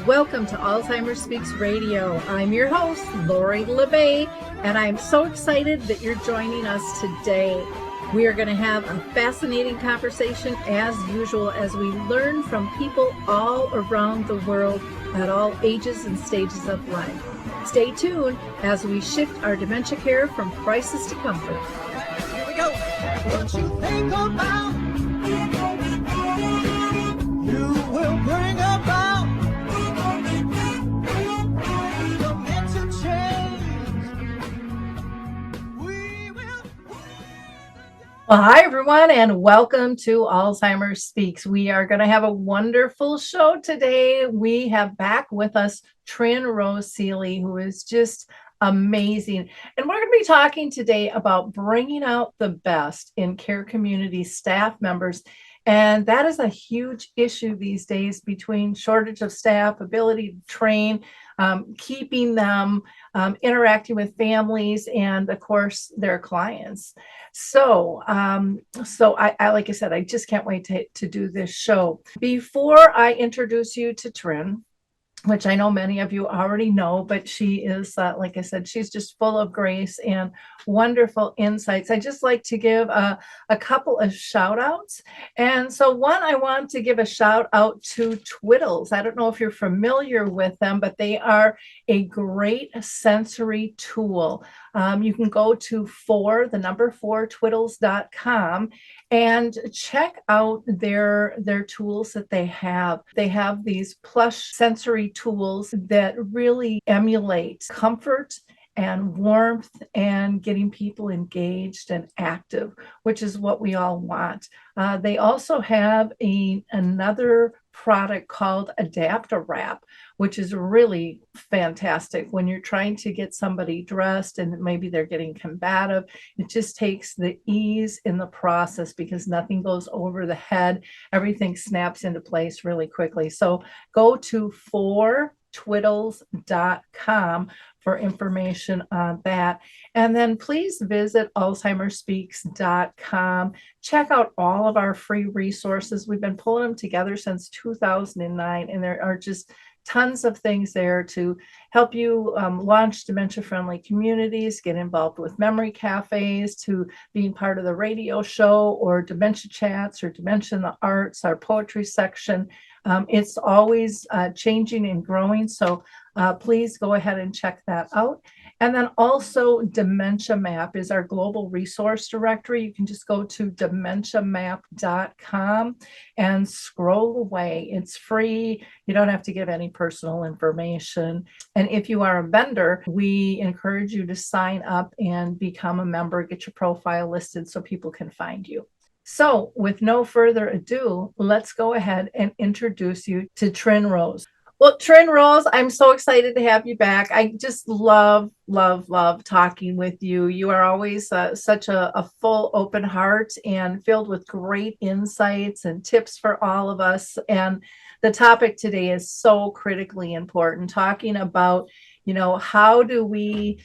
Welcome to Alzheimer's Speaks Radio. I'm your host, Lori LeBay, and I'm so excited that you're joining us today. We are going to have a fascinating conversation as usual as we learn from people all around the world at all ages and stages of life. Stay tuned as we shift our dementia care from crisis to comfort. Here we go. What you think about, you will bring about dementia change. We will. Well, hi, everyone, and welcome to Alzheimer's Speaks. We are going to have a wonderful show today. We have back with us Tryn Rose Seley, who is just amazing. And we're going to be talking today about bringing out the best in care community staff members. And that is a huge issue these days between shortage of staff, ability to train, keeping them, interacting with families, and of course, their clients. So I like I said, I just can't wait to do this show. Before I introduce you to Tryn, which I know many of you already know, but she is, like I said, she's just full of grace and wonderful insights. I just like to give a couple of shout outs. And so one, I want to give a shout out to Twiddles. I don't know if you're familiar with them, but they are a great sensory tool. You can go to 4twiddles.com and check out their tools that they have. They have these plush sensory tools that really emulate comfort and warmth and getting people engaged and active, which is what we all want. They also have another product called Adapt-A-Wrap, which is really fantastic when you're trying to get somebody dressed and maybe they're getting combative. It just takes the ease in the process because nothing goes over the head. Everything snaps into place really quickly. So go to 4twiddles.com for information on that. And then please visit alzheimersspeaks.com. Check out all of our free resources. We've been pulling them together since 2009, and there are just tons of things there to help you launch dementia-friendly communities, get involved with memory cafes, to being part of the radio show or dementia chats or dementia in the arts, our poetry section. It's always changing and growing, so please go ahead and check that out. And then also Dementia Map is our global resource directory. You can just go to dementiamap.com and scroll away. It's free. You don't have to give any personal information. And if you are a vendor, we encourage you to sign up and become a member, get your profile listed so people can find you. So with no further ado, let's go ahead and introduce you to Tryn Rose. Well, Tryn Rose, I'm so excited to have you back. I just love talking with you. You are always such a full, open heart and filled with great insights and tips for all of us. And the topic today is so critically important, talking about, how do we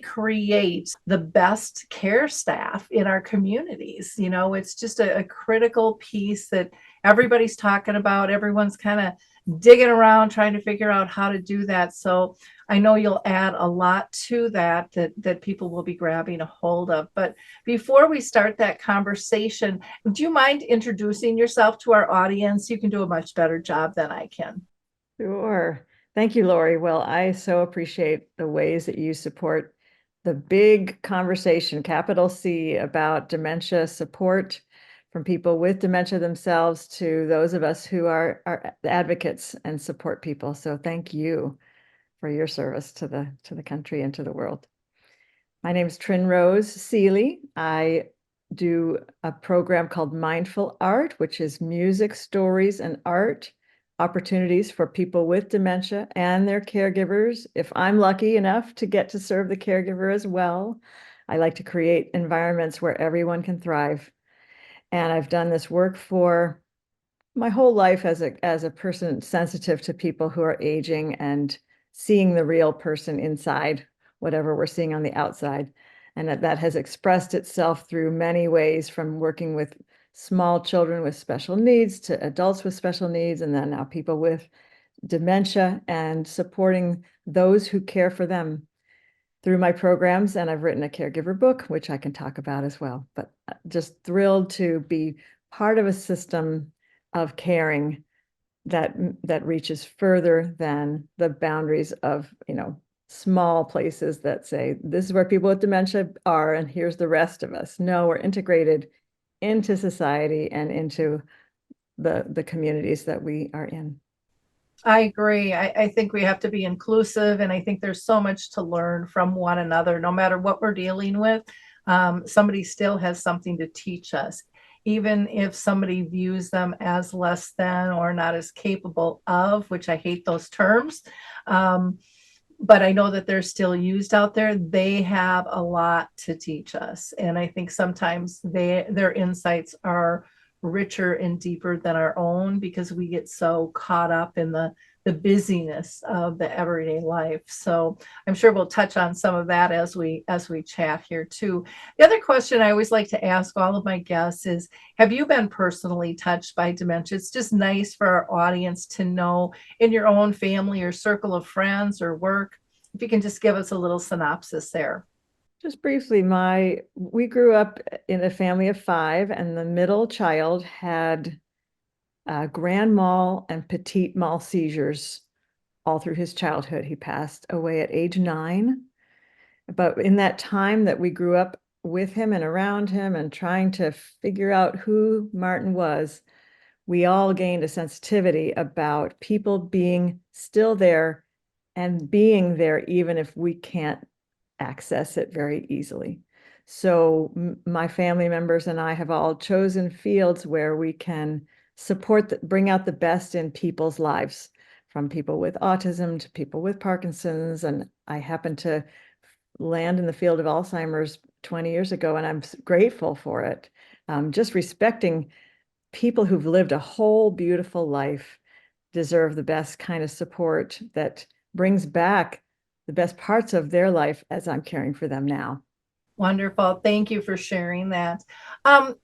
create the best care staff in our communities? It's just a critical piece that everybody's talking about. Everyone's kind of digging around trying to figure out how to do that. So I know you'll add a lot to that people will be grabbing a hold of. But before we start that conversation, do you mind introducing yourself to our audience? You can do a much better job than I can. Sure. Thank you, Lori. Well, I so appreciate the ways that you support the big conversation, capital C, about dementia support, from people with dementia themselves to those of us who are advocates and support people. So thank you for your service to the country and to the world. My name is Tryn Rose Seley. I do a program called Mindful Art, which is music, stories, and art opportunities for people with dementia and their caregivers. If I'm lucky enough to get to serve the caregiver as well, I like to create environments where everyone can thrive. And I've done this work for my whole life as a person sensitive to people who are aging and seeing the real person inside whatever we're seeing on the outside. And that has expressed itself through many ways, from working with small children with special needs to adults with special needs, and then now people with dementia and supporting those who care for them through my programs. And I've written a caregiver book, which I can talk about as well. But just thrilled to be part of a system of caring that reaches further than the boundaries of, small places that say, this is where people with dementia are, and here's the rest of us. No, we're integrated into society and into the communities that we are in. I agree. I think we have to be inclusive, and I think there's so much to learn from one another, no matter what we're dealing with. Somebody still has something to teach us, even if somebody views them as less than or not as capable of, which I hate those terms. Um, but I know that they're still used out there. They have a lot to teach us. And I think sometimes their insights are richer and deeper than our own because we get so caught up in the busyness of the everyday life. So I'm sure we'll touch on some of that as we chat here too. The other question I always like to ask all of my guests is, have you been personally touched by dementia? It's just nice for our audience to know, in your own family or circle of friends or work, if you can just give us a little synopsis there. Just briefly, we grew up in a family of 5, and the middle child had grand mal and petite mal seizures all through his childhood. He passed away at age 9. But in that time that we grew up with him and around him and trying to figure out who Martin was, we all gained a sensitivity about people being still there and being there even if we can't access it very easily. So my family members and I have all chosen fields where we can bring out the best in people's lives, from people with autism to people with Parkinson's. And I happen to land in the field of Alzheimer's 20 years ago, and I'm grateful for it. Just respecting people who've lived a whole beautiful life deserve the best kind of support that brings back the best parts of their life as I'm caring for them now. Wonderful. Thank you for sharing that. Um,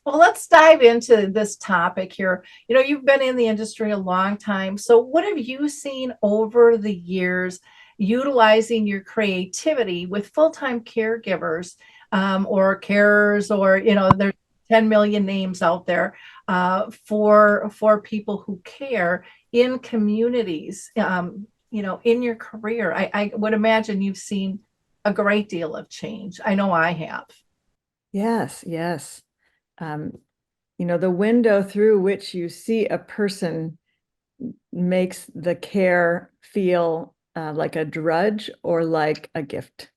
well, let's dive into this topic here. You've been in the industry a long time. So, what have you seen over the years utilizing your creativity with full time caregivers or carers, or, there's 10 million names out there for people who care in communities, in your career? I would imagine you've seen a great deal of change. I know I have. Yes, yes. Um, the window through which you see a person makes the care feel like a drudge or like a gift.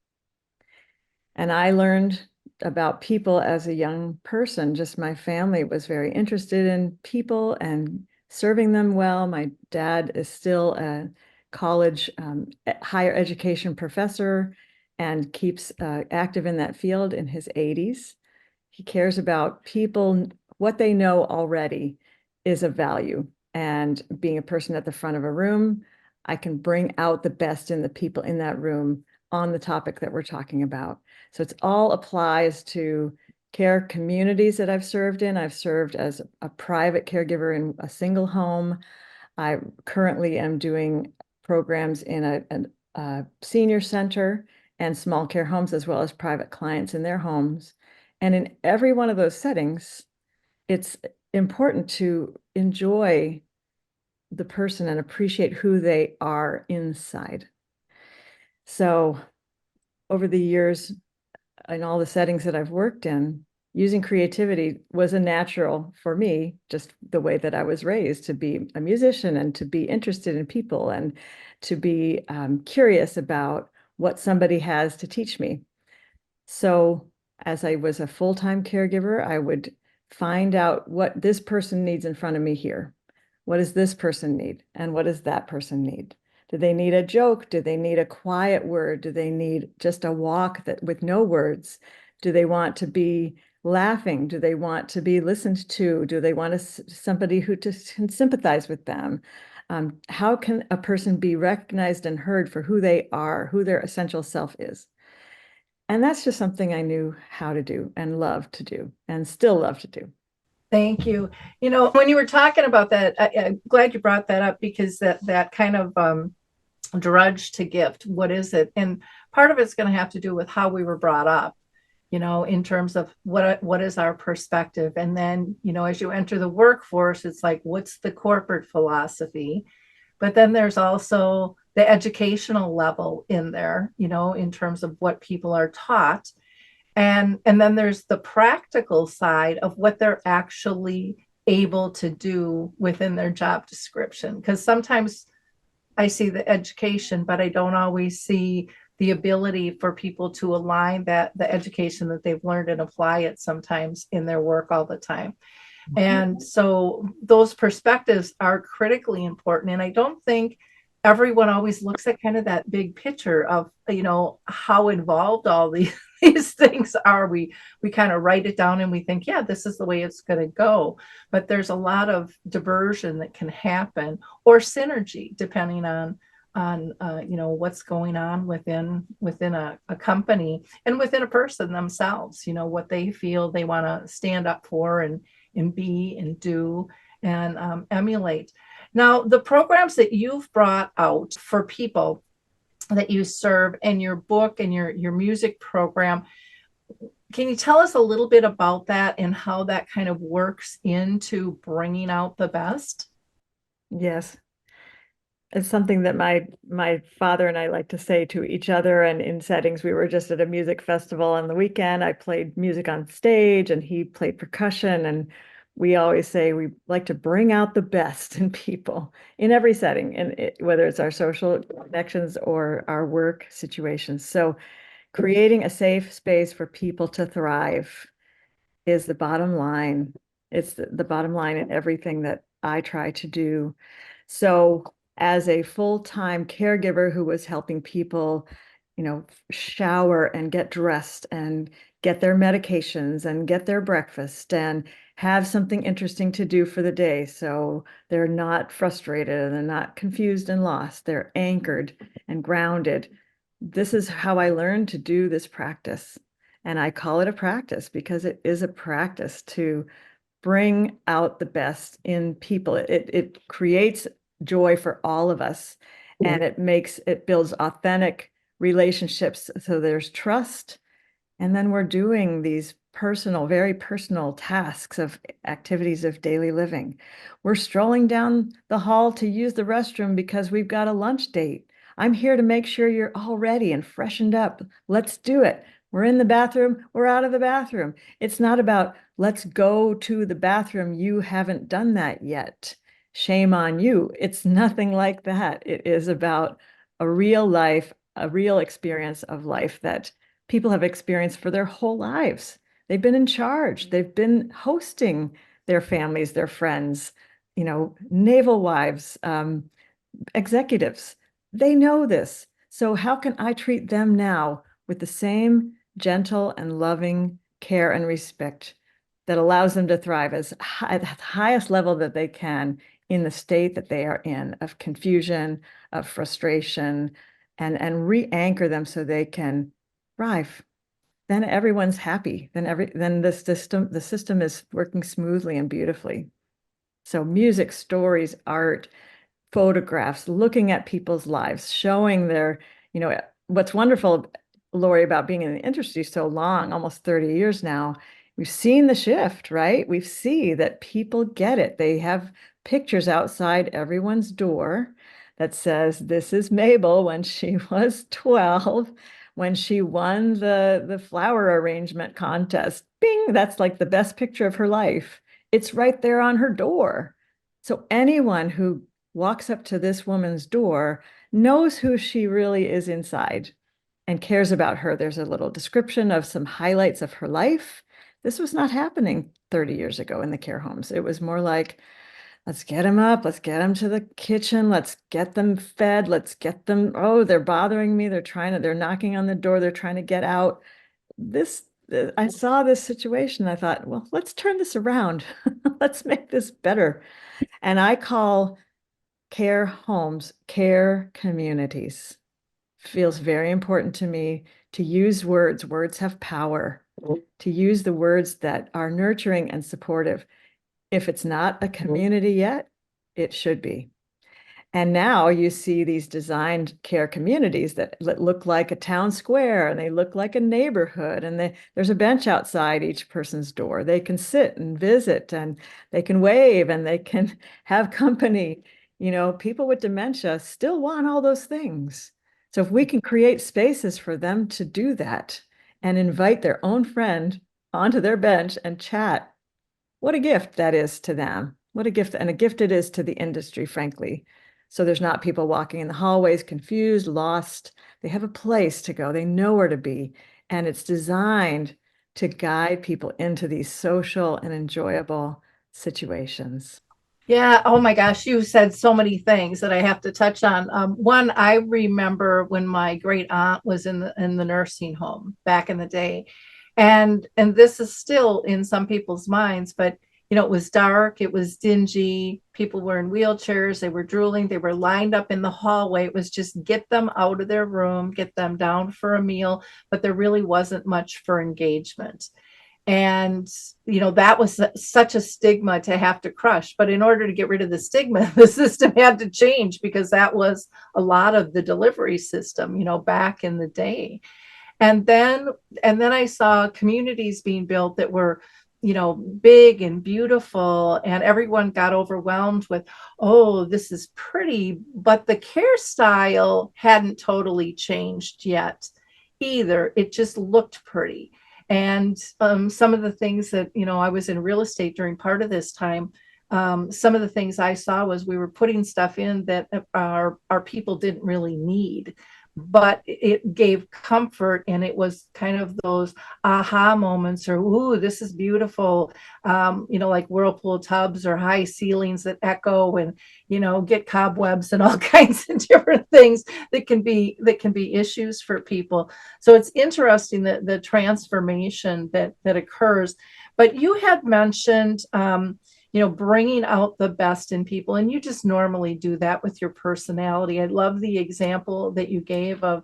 And I learned about people as a young person. Just my family was very interested in people and serving them well. My dad is still a college higher education professor and keeps active in that field in his 80s. He cares about people. What they know already is of value. And being a person at the front of a room, I can bring out the best in the people in that room on the topic that we're talking about. So it's all applies to care communities that I've served in. I've served as a private caregiver in a single home. I currently am doing programs in a senior center and small care homes, as well as private clients in their homes. And in every one of those settings, it's important to enjoy the person and appreciate who they are inside. So over the years, in all the settings that I've worked in, using creativity was a natural for me, just the way that I was raised, to be a musician and to be interested in people and to be curious about what somebody has to teach me. So as I was a full-time caregiver, I would find out what this person needs in front of me here. What does this person need? And what does that person need? Do they need a joke? Do they need a quiet word? Do they need just a walk with no words? Do they want to be laughing? Do they want to be listened to? Do they want somebody who just can sympathize with them? How can a person be recognized and heard for who they are, who their essential self is? And that's just something I knew how to do and love to do and still love to do. Thank you. You know, when you were talking about that, I'm glad you brought that up because that kind of drudge to gift, what is it? And part of it's going to have to do with how we were brought up, you know, in terms of what is our perspective. And then, you know, as you enter the workforce, it's like, what's the corporate philosophy? But then there's also the educational level in there, you know, in terms of what people are taught. And then there's the practical side of what they're actually able to do within their job description. Because sometimes I see the education, but I don't always see the ability for people to align that the education that they've learned and apply it sometimes in their work all the time. And so those perspectives are critically important. And I don't think everyone always looks at kind of that big picture of, you know, how involved all these things are. We kind of write it down and we think, yeah, this is the way it's going to go. But there's a lot of diversion that can happen, or synergy, depending on you know, what's going on within a company and within a person themselves, you know, what they feel they want to stand up for and be and do and emulate. Now, the programs that you've brought out for people that you serve and your book and your music program, can you tell us a little bit about that and how that kind of works into bringing out the best? Yes. It's something that my father and I like to say to each other, and in settings. We were just at a music festival on the weekend. I played music on stage and he played percussion, and we always say we like to bring out the best in people in every setting, and whether it's our social connections or our work situations. So creating a safe space for people to thrive is the bottom line. It's the bottom line in everything that I try to do. So as a full-time caregiver who was helping people, you know, shower and get dressed and get their medications and get their breakfast and have something interesting to do for the day, so they're not frustrated and they're not confused and lost, they're anchored and grounded. This is how I learned to do this practice. And I call it a practice because it is a practice to bring out the best in people. It creates joy for all of us, and it builds authentic relationships. So there's trust. And then we're doing these personal, very personal tasks of activities of daily living. We're strolling down the hall to use the restroom because we've got a lunch date. I'm here to make sure you're all ready and freshened up. Let's do it. We're in the bathroom, we're out of the bathroom. It's not about, let's go to the bathroom. You haven't done that yet. Shame on you. It's nothing like that. It is about a real life, a real experience of life that people have experienced for their whole lives. They've been in charge. They've been hosting their families, their friends, you know, naval wives, executives. They know this. So how can I treat them now with the same gentle and loving care and respect that allows them to thrive at the highest level that they can in the state that they are in of confusion, of frustration, and re-anchor them so they can thrive? Then everyone's happy. Then the system is working smoothly and beautifully. So music, stories, art, photographs, looking at people's lives, showing their, you know, what's wonderful, Lori, about being in the industry so long, almost 30 years now, we've seen the shift, right? We see that people get it. They have pictures outside everyone's door that says, this is Mabel when she was 12, when she won the flower arrangement contest. Bing, that's like the best picture of her life. It's right there on her door. So anyone who walks up to this woman's door knows who she really is inside and cares about her. There's a little description of some highlights of her life. This was not happening 30 years ago in the care homes. It was more like, let's get them up, let's get them to the kitchen, let's get them fed, let's get them, oh, they're bothering me, they're knocking on the door, they're trying to get out. I saw this situation. I thought, well, let's turn this around. Let's make this better. And I call care homes care communities. Feels very important to me to use words. Words have power. To use the words that are nurturing and supportive. If it's not a community yet, it should be. And now you see these designed care communities that look like a town square, and they look like a neighborhood, and there's a bench outside each person's door. They can sit and visit, and they can wave, and they can have company. People with dementia still want all those things. So if we can create spaces for them to do that and invite their own friend onto their bench and chat, what a gift that is to them. What a gift, and a gift it is to the industry, frankly. So there's not people walking in the hallways confused, lost. They have a place to go. They know where to be. And it's designed to guide people into these social and enjoyable situations. Yeah. Oh my gosh, you said so many things that I have to touch on. One, I remember when my great aunt was in the nursing home back in the day, and this is still in some people's minds, but it was dark, it was dingy, people were in wheelchairs, they were drooling, they were lined up in the hallway. It was just get them out of their room, get them down for a meal, but there really wasn't much for engagement. And that was such a stigma to have to crush, but in order to get rid of the stigma, the system had to change, because that was a lot of the delivery system back in the day. And then I saw communities being built that were big and beautiful, and everyone got overwhelmed with, oh, this is pretty, but the care style hadn't totally changed yet either. It just looked pretty. And some of the things that I was in real estate during part of this time. Some of the things I saw was we were putting stuff in that our people didn't really need, but it gave comfort, and it was kind of those aha moments, or ooh, this is beautiful, like whirlpool tubs or high ceilings that echo, and get cobwebs and all kinds of different things that can be issues for people. So it's interesting that the transformation that occurs. But you had mentioned bringing out the best in people. And you just normally do that with your personality. I love the example that you gave of,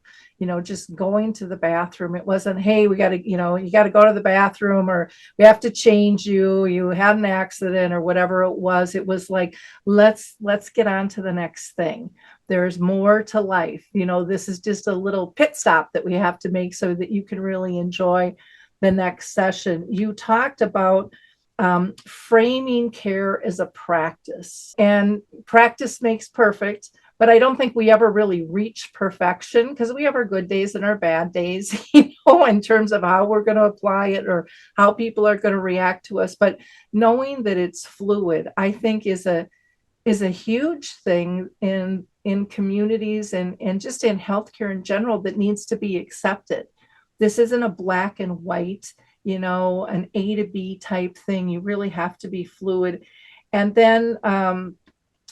just going to the bathroom. It wasn't, hey, we got to, you got to go to the bathroom, or we have to change you. You had an accident or whatever it was. It was like, let's get on to the next thing. There's more to life. This is just a little pit stop that we have to make so that you can really enjoy the next session. You talked about framing care as a practice, and practice makes perfect, but I don't think we ever really reach perfection, because we have our good days and our bad days, in terms of how we're going to apply it or how people are going to react to us. But knowing that it's fluid, I think is a huge thing in communities, and just in healthcare in general, that needs to be accepted. This isn't a black and white, an A to B type thing. You really have to be fluid. And then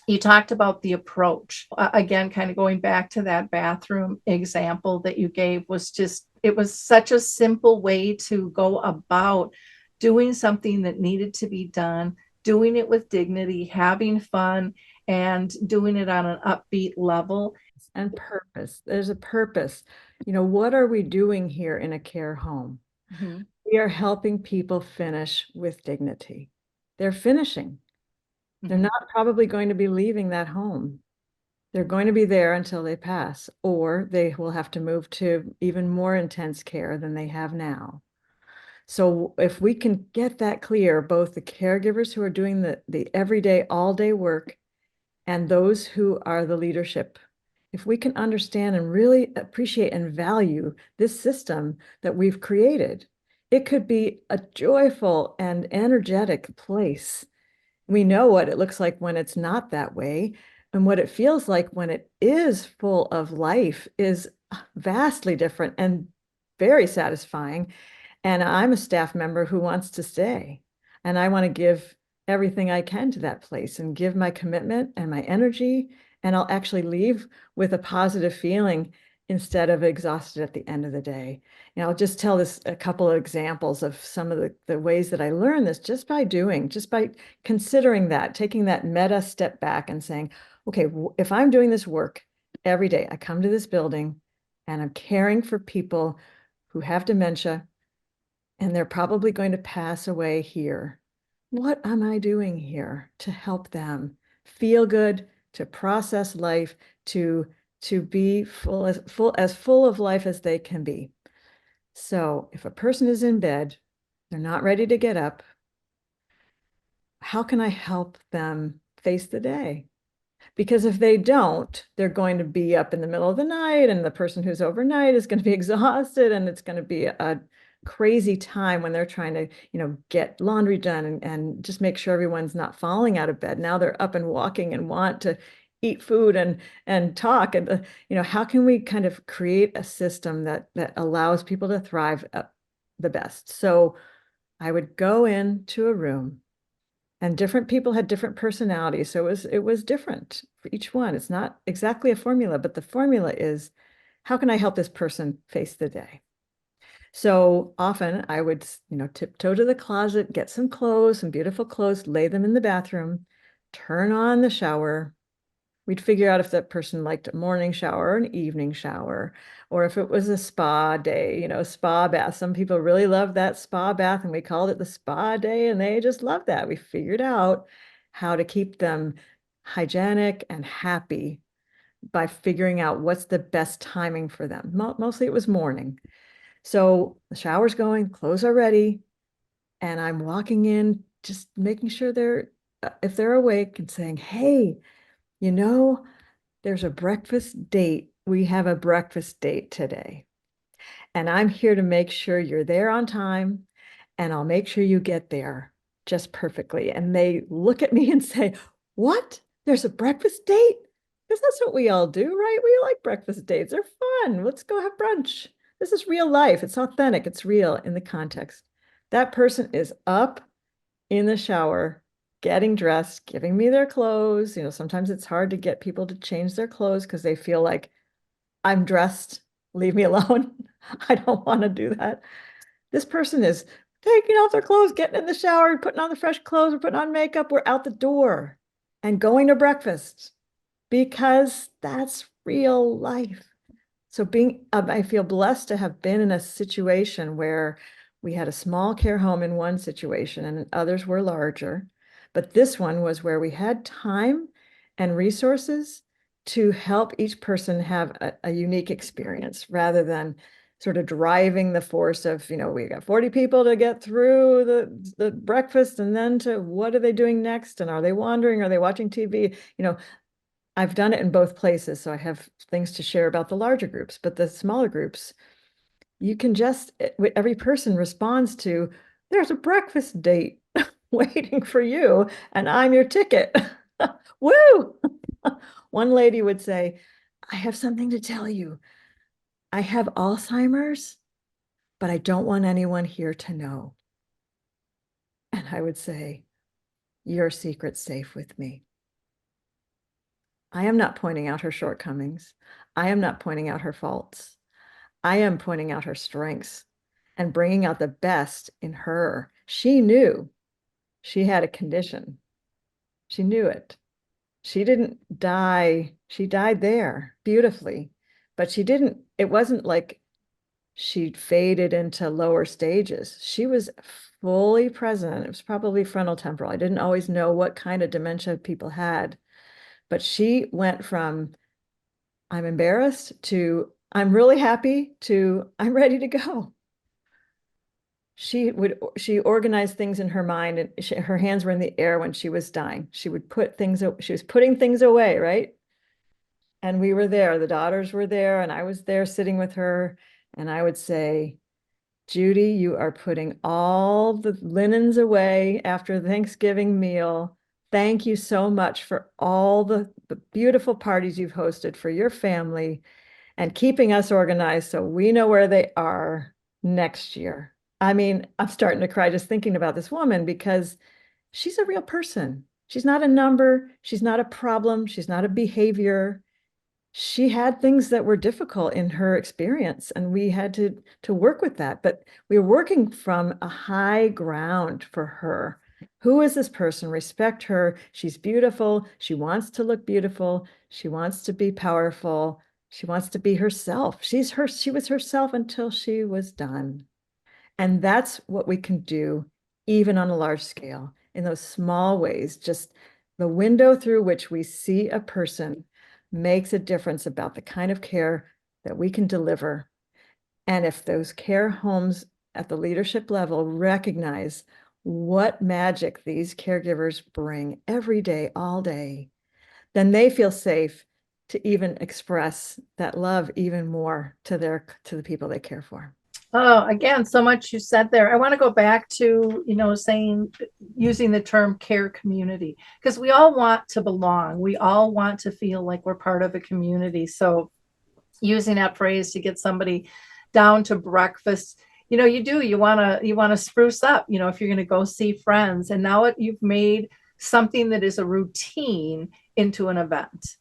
you talked about the approach. Again, kind of going back to that bathroom example that you gave, it was such a simple way to go about doing something that needed to be done, doing it with dignity, having fun, and doing it on an upbeat level. And purpose. There's a purpose. What are we doing here in a care home? Mhm. We are helping people finish with dignity. They're finishing. They're Mhm. not probably going to be leaving that home. They're going to be there until they pass, or they will have to move to even more intense care than they have now. So if we can get that clear, both the caregivers who are doing the everyday, all day work, and those who are the leadership, if we can understand and really appreciate and value this system that we've created, it could be a joyful and energetic place. We know what it looks like when it's not that way, and what it feels like when it is full of life is vastly different and very satisfying. And I'm a staff member who wants to stay. And I want to give everything I can to that place and give my commitment and my energy. And I'll actually leave with a positive feeling instead of exhausted at the end of the day. I'll just tell a couple of examples of some of the ways that I learned this just by considering that, taking that meta step back and saying, okay, if I'm doing this work every day, I come to this building and I'm caring for people who have dementia, and they're probably going to pass away here. what am I doing here to help them feel good, to process life, to be full of life as they can be. So if a person is in bed, they're not ready to get up, how can I help them face the day? Because if they don't, they're going to be up in the middle of the night, and the person who's overnight is going to be exhausted, and it's going to be a crazy time when they're trying to, get laundry done and just make sure everyone's not falling out of bed. Now they're up and walking and want to eat food and talk. And how can we kind of create a system that allows people to thrive the best? So I would go into a room, and different people had different personalities, so it was different for each one. It's not exactly a formula, but the formula is, how can I help this person face the day? So often I would, tiptoe to the closet, get some clothes, some beautiful clothes, lay them in the bathroom, turn on the shower. We'd figure out if that person liked a morning shower or an evening shower, or if it was a spa day, spa bath. Some people really love that spa bath, and we called it the spa day, and they just love that. We figured out how to keep them hygienic and happy by figuring out what's the best timing for them. Mostly it was morning. So the shower's going, clothes are ready, and I'm walking in, just making sure if they're awake, and saying, hey, you know, there's a breakfast date. We have a breakfast date today. And I'm here to make sure you're there on time, and I'll make sure you get there just perfectly. And they look at me and say, what? There's a breakfast date? Because that's what we all do, right? We like breakfast dates. They're fun. Let's go have brunch. This is real life. It's authentic. It's real in the context. That person is up in the shower, getting dressed, giving me their clothes. Sometimes it's hard to get people to change their clothes because they feel like, I'm dressed, leave me alone. I don't want to do that. This person is taking off their clothes, getting in the shower, putting on the fresh clothes, we're putting on makeup, we're out the door and going to breakfast, because that's real life. So I feel blessed to have been in a situation where we had a small care home in one situation and others were larger. But this one was where we had time and resources to help each person have a unique experience, rather than sort of driving the force of, we got 40 people to get through the breakfast, and then to what are they doing next? And are they wandering? Are they watching TV? I've done it in both places, so I have things to share about the larger groups, but the smaller groups, you can just, every person responds to, there's a breakfast date waiting for you, and I'm your ticket. Woo! One lady would say, I have something to tell you. I have Alzheimer's, but I don't want anyone here to know. And I would say, your secret's safe with me. I am not pointing out her shortcomings. I am not pointing out her faults. I am pointing out her strengths and bringing out the best in her. She knew she had a condition. She knew it. She didn't die. She died there beautifully, but it wasn't like she faded into lower stages. She was fully present. It was probably frontal temporal. I didn't always know what kind of dementia people had, but she went from, I'm embarrassed, to I'm really happy, to I'm ready to go. She organized things in her mind, and her hands were in the air when she was dying. She was putting things away, right? And we were there, the daughters were there, and I was there sitting with her, and I would say, Judy, you are putting all the linens away after the Thanksgiving meal. Thank you so much for all the beautiful parties you've hosted for your family, and keeping us organized so we know where they are next year. I mean, I'm starting to cry just thinking about this woman, because she's a real person. She's not a number. She's not a problem. She's not a behavior. She had things that were difficult in her experience, and we had to work with that. But we were working from a high ground for her. Who is this person? Respect her. She's beautiful. She wants to look beautiful. She wants to be powerful. She wants to be herself. She was herself until she was done. And that's what we can do, even on a large scale. in those small ways, just the window through which we see a person makes a difference about the kind of care that we can deliver. And if those care homes at the leadership level recognize what magic these caregivers bring every day, all day, then they feel safe to even express that love even more to the people they care for. Oh, again, so much you said there. I want to go back to, saying, using the term care community, because we all want to belong. We all want to feel like we're part of a community. So using that phrase to get somebody down to breakfast, you want to spruce up, if you're going to go see friends. And now you've made something that is a routine into an event,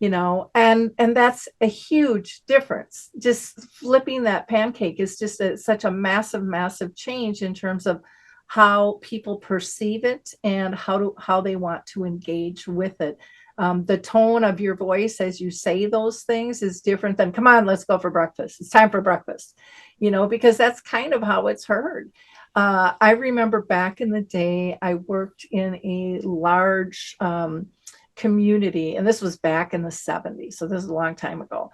and that's a huge difference. Just flipping that pancake is just such a massive change in terms of how people perceive it and how they want to engage with it. The tone of your voice as you say those things is different than, come on, let's go for breakfast, it's time for breakfast, because that's kind of how it's heard. I remember back in the day, I worked in a large community, and this was back in the 70s, so this is a long time ago,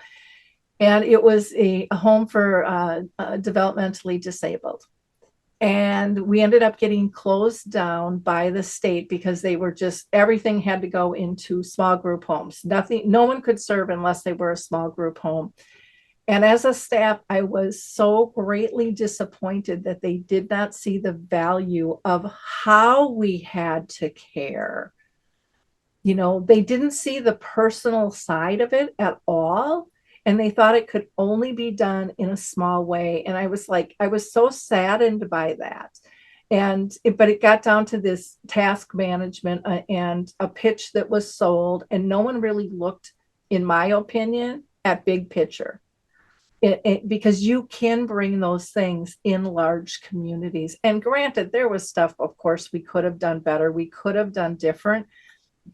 and it was a home for developmentally disabled. And we ended up getting closed down by the state because they were just, everything had to go into small group homes. No one could serve unless they were a small group home. And as a staff, I was so greatly disappointed that they did not see the value of how we had to care. They didn't see the personal side of it at all. And they thought it could only be done in a small way. And I was so saddened by that. But it got down to this task management and a pitch that was sold. And no one really looked, in my opinion, at big picture. Because you can bring those things in large communities. And granted, there was stuff, of course, we could have done better. We could have done different.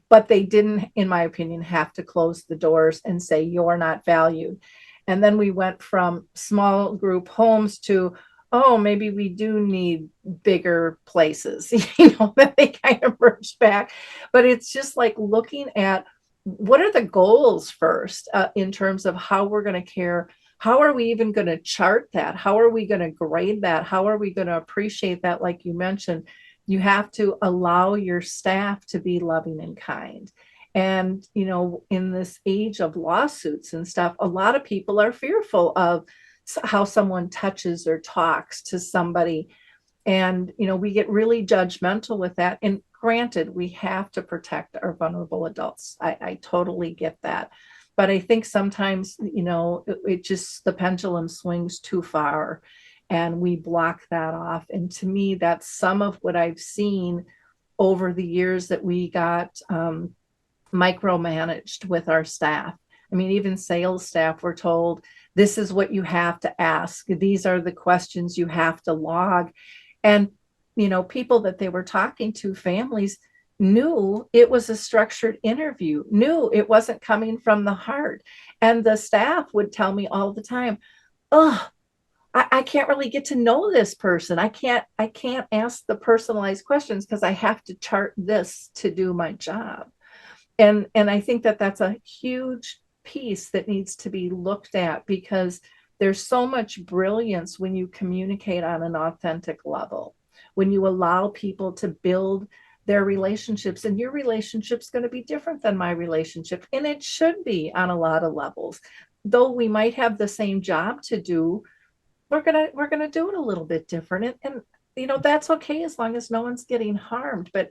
But they didn't, in my opinion, have to close the doors and say, you're not valued. And then we went from small group homes to, oh, maybe we do need bigger places, that they kind of merged back. But it's just like looking at what are the goals first in terms of how we're going to care. How are we even going to chart that? How are we going to grade that? How are we going to appreciate that? Like you mentioned, you have to allow your staff to be loving and kind. And, in this age of lawsuits and stuff, a lot of people are fearful of how someone touches or talks to somebody. And, we get really judgmental with that. And granted, we have to protect our vulnerable adults. I totally get that. But I think sometimes, it just, the pendulum swings too far and we block that off. And to me, that's some of what I've seen over the years that we got micromanaged with our staff. I mean, even sales staff were told, this is what you have to ask. These are the questions you have to log. And, people that they were talking to, families, knew it was a structured interview, knew it wasn't coming from the heart. And the staff would tell me all the time, oh, I can't really get to know this person. I can't ask the personalized questions because I have to chart this to do my job. And I think that that's a huge piece that needs to be looked at, because there's so much brilliance when you communicate on an authentic level, when you allow people to build their relationships. And your relationship's going to be different than my relationship, and it should be on a lot of levels. Though we might have the same job to do, we're gonna do it a little bit different, and that's okay as long as no one's getting harmed. But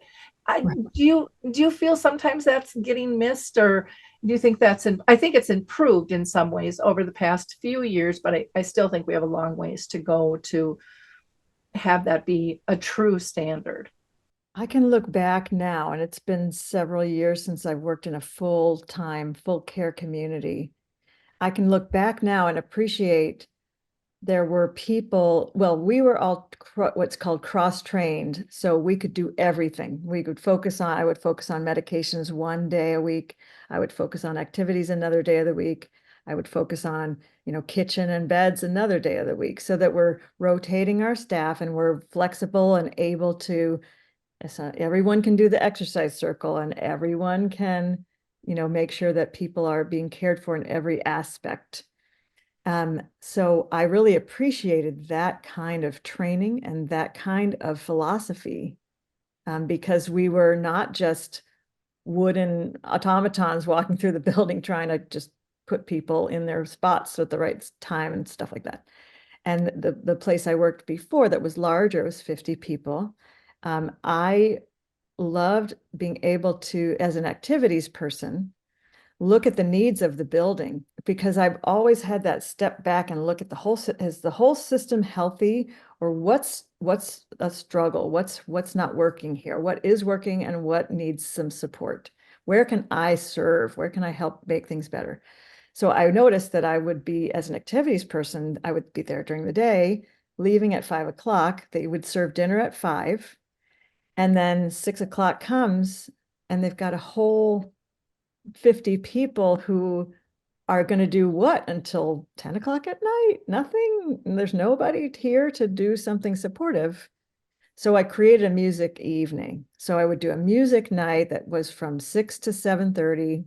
do you feel sometimes that's getting missed, or do you think I think it's improved in some ways over the past few years, but I still think we have a long ways to go to have that be a true standard. I can look back now, and it's been several years since I've worked in a full-time, full care community. I can look back now and appreciate there were people, well, we were all what's called cross-trained, so we could do everything. I would focus on medications one day a week. I would focus on activities another day of the week. I would focus on, kitchen and beds another day of the week, so that we're rotating our staff and we're flexible and able to So everyone can do the exercise circle, and everyone can, make sure that people are being cared for in every aspect. So I really appreciated that kind of training and that kind of philosophy, because we were not just wooden automatons walking through the building trying to just put people in their spots at the right time and stuff like that. And the place I worked before that was larger, it was 50 people. I loved being able to, as an activities person, look at the needs of the building, because I've always had that step back and look at is the whole system healthy, or what's a struggle? What's not working here? What is working and what needs some support? Where can I serve? Where can I help make things better? So I noticed that I would be, as an activities person, I would be there during the day, leaving at 5 o'clock. They would serve dinner at 5. And then 6 o'clock comes and they've got a whole 50 people who are going to do what until 10 o'clock at night? Nothing. And there's nobody here to do something supportive. So I created a music evening. So I would do a music night that was from 6 to 7:30.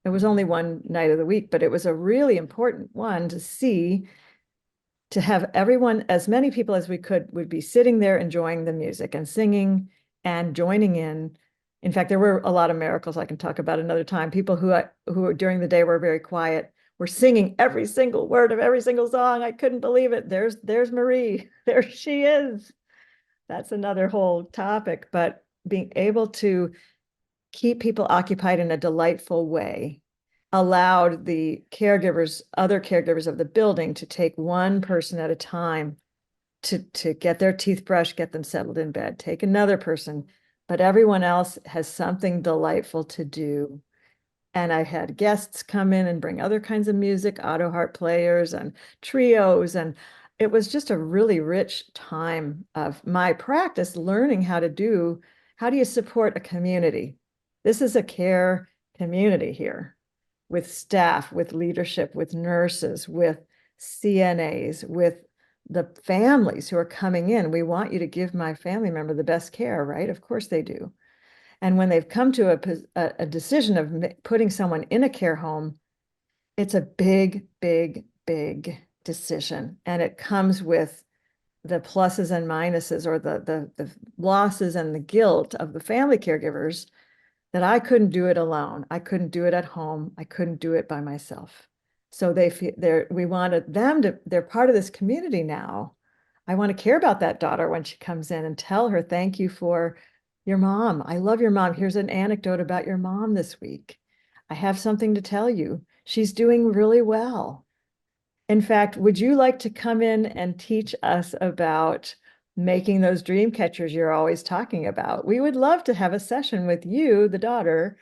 It was only one night of the week, but it was a really important one to have everyone, as many people as we could, would be sitting there enjoying the music and singing and joining in. In fact, there were a lot of miracles I can talk about another time. People who during the day were very quiet were singing every single word of every single song. I couldn't believe it. There's Marie. There she is. That's another whole topic, but being able to keep people occupied in a delightful way allowed the other caregivers of the building, to take one person at a time to get their teeth brushed, get them settled in bed, take another person, but everyone else has something delightful to do. And I had guests come in and bring other kinds of music, auto harp players and trios. And it was just a really rich time of my practice, learning how do you support a community? This is a care community here, with staff, with leadership, with nurses, with CNAs, with the families who are coming in. We want you to give my family member the best care, right? Of course they do. And when they've come to a decision of putting someone in a care home, it's a big, big, big decision. And it comes with the pluses and minuses, or the losses and the guilt of the family caregivers, that I couldn't do it alone. I couldn't do it at home. I couldn't do it by myself. So we wanted them they're part of this community now. I want to care about that daughter when she comes in and tell her, thank you for your mom. I love your mom. Here's an anecdote about your mom this week. I have something to tell you. She's doing really well. In fact, would you like to come in and teach us about making those dream catchers you're always talking about? We would love to have a session with you, the daughter,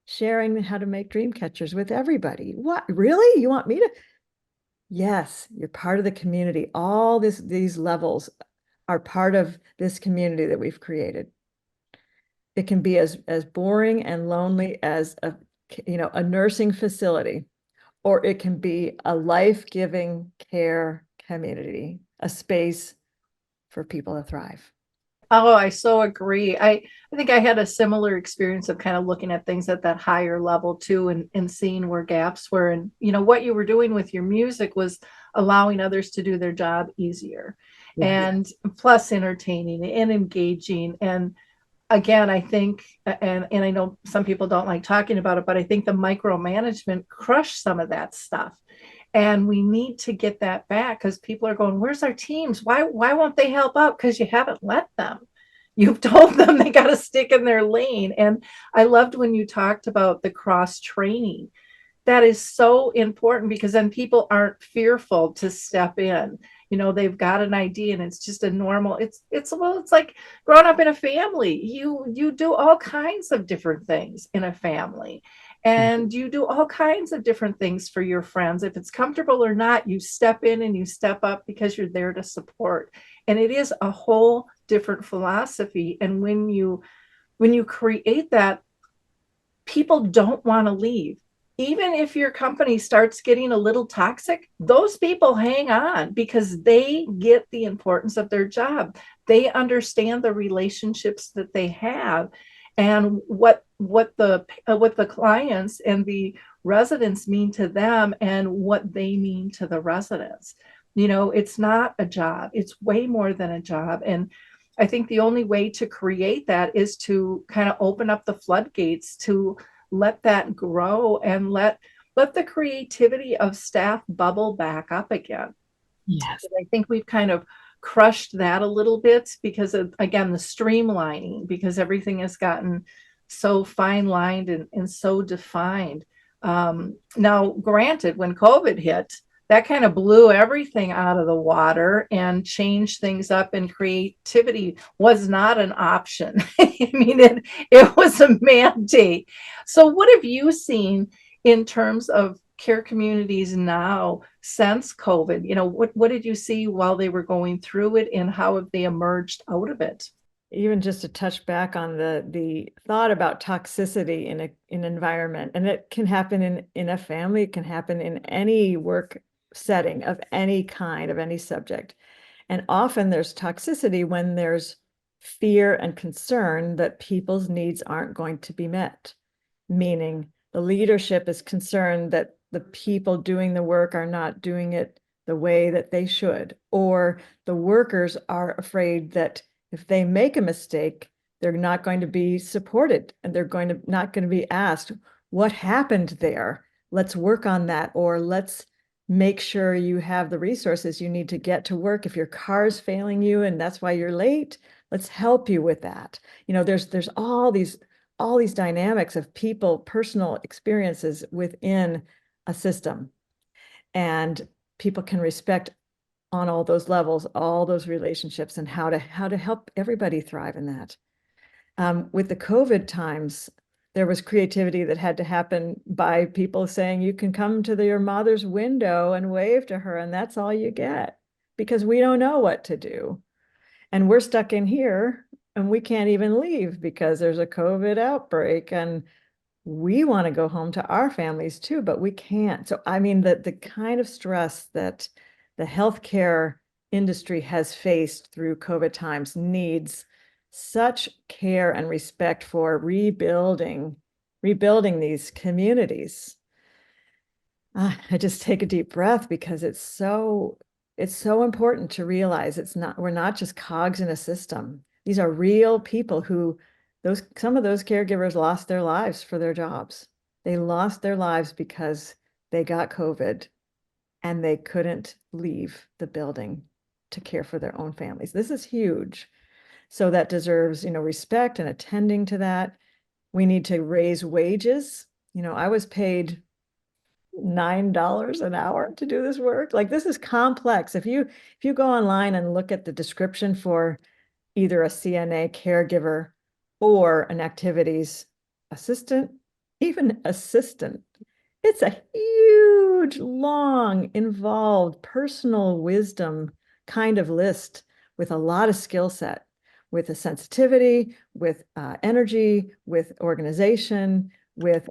sharing how to make dream catchers with everybody. What, really? You want me to? Yes, you're part of the community. All these levels are part of this community that we've created. It can be as boring and lonely as a nursing facility, or it can be a life-giving care community, a space for people to thrive. Oh, I so agree. I think I had a similar experience of kind of looking at things at that higher level too, and seeing where gaps were. And, what you were doing with your music was allowing others to do their job easier, Yes. and plus entertaining and engaging. And again, I think, and I know some people don't like talking about it, but I think the micromanagement crushed some of that stuff. And we need to get that back, because people are going, where's our teams? Why won't they help out? Because you haven't let them. You've told them they got to stick in their lane. And I loved when you talked about the cross training. That is so important, because then people aren't fearful to step in. They've got an idea, and it's just a normal, it's like growing up in a family. You do all kinds of different things in a family, and you do all kinds of different things for your friends. If it's comfortable or not, you step in and you step up, because you're there to support. And it is a whole different philosophy. And when you create that, people don't want to leave. even if your company starts getting a little toxic, those people hang on because they get the importance of their job. They understand the relationships that they have and what the clients and the residents mean to them and what they mean to the residents. It's not a job. It's way more than a job. And I think the only way to create that is to kind of open up the floodgates to let that grow and let the creativity of staff bubble back up again. Yes. I think we've kind of crushed that a little bit because of, again, the streamlining, because everything has gotten so fine lined and so defined. Now, granted, when COVID hit, that kind of blew everything out of the water and changed things up, and creativity was not an option. I mean, it was a mandate. So, what have you seen in terms of care communities now since COVID? What did you see while they were going through it, and how have they emerged out of it? Even just to touch back on the thought about toxicity in an environment, and it can happen in a family, it can happen in any work setting of any kind, of any subject. And often there's toxicity when there's fear and concern that people's needs aren't going to be met, meaning the leadership is concerned that the people doing the work are not doing it the way that they should, or the workers are afraid that if they make a mistake, they're not going to be supported, and they're not going to be asked, what happened there? Let's work on that, or let's make sure you have the resources you need to get to work. If your car's failing you and that's why you're late, let's help you with that. There's all these dynamics of people, personal experiences within a system, and people can respect on all those levels, all those relationships, and how to help everybody thrive in that. With the COVID times, there was creativity that had to happen by people saying, you can come to your mother's window and wave to her, and that's all you get, because we don't know what to do. And we're stuck in here and we can't even leave because there's a COVID outbreak, and we want to go home to our families too, but we can't. So, I mean, the kind of stress that the healthcare industry has faced through COVID times needs such care and respect for rebuilding these communities. I just take a deep breath because it's so important to realize we're not just cogs in a system. These are real people who some of those caregivers lost their lives for their jobs. They lost their lives because they got COVID and they couldn't leave the building to care for their own families. This is huge. So that deserves, respect and attending to that. We need to raise wages. I was paid $9 an hour to do this work. Like, this is complex. If you go online and look at the description for either a CNA caregiver or an activities assistant, even assistant, it's a huge, long, involved, personal wisdom kind of list with a lot of skill set, with a sensitivity, with energy, with organization, with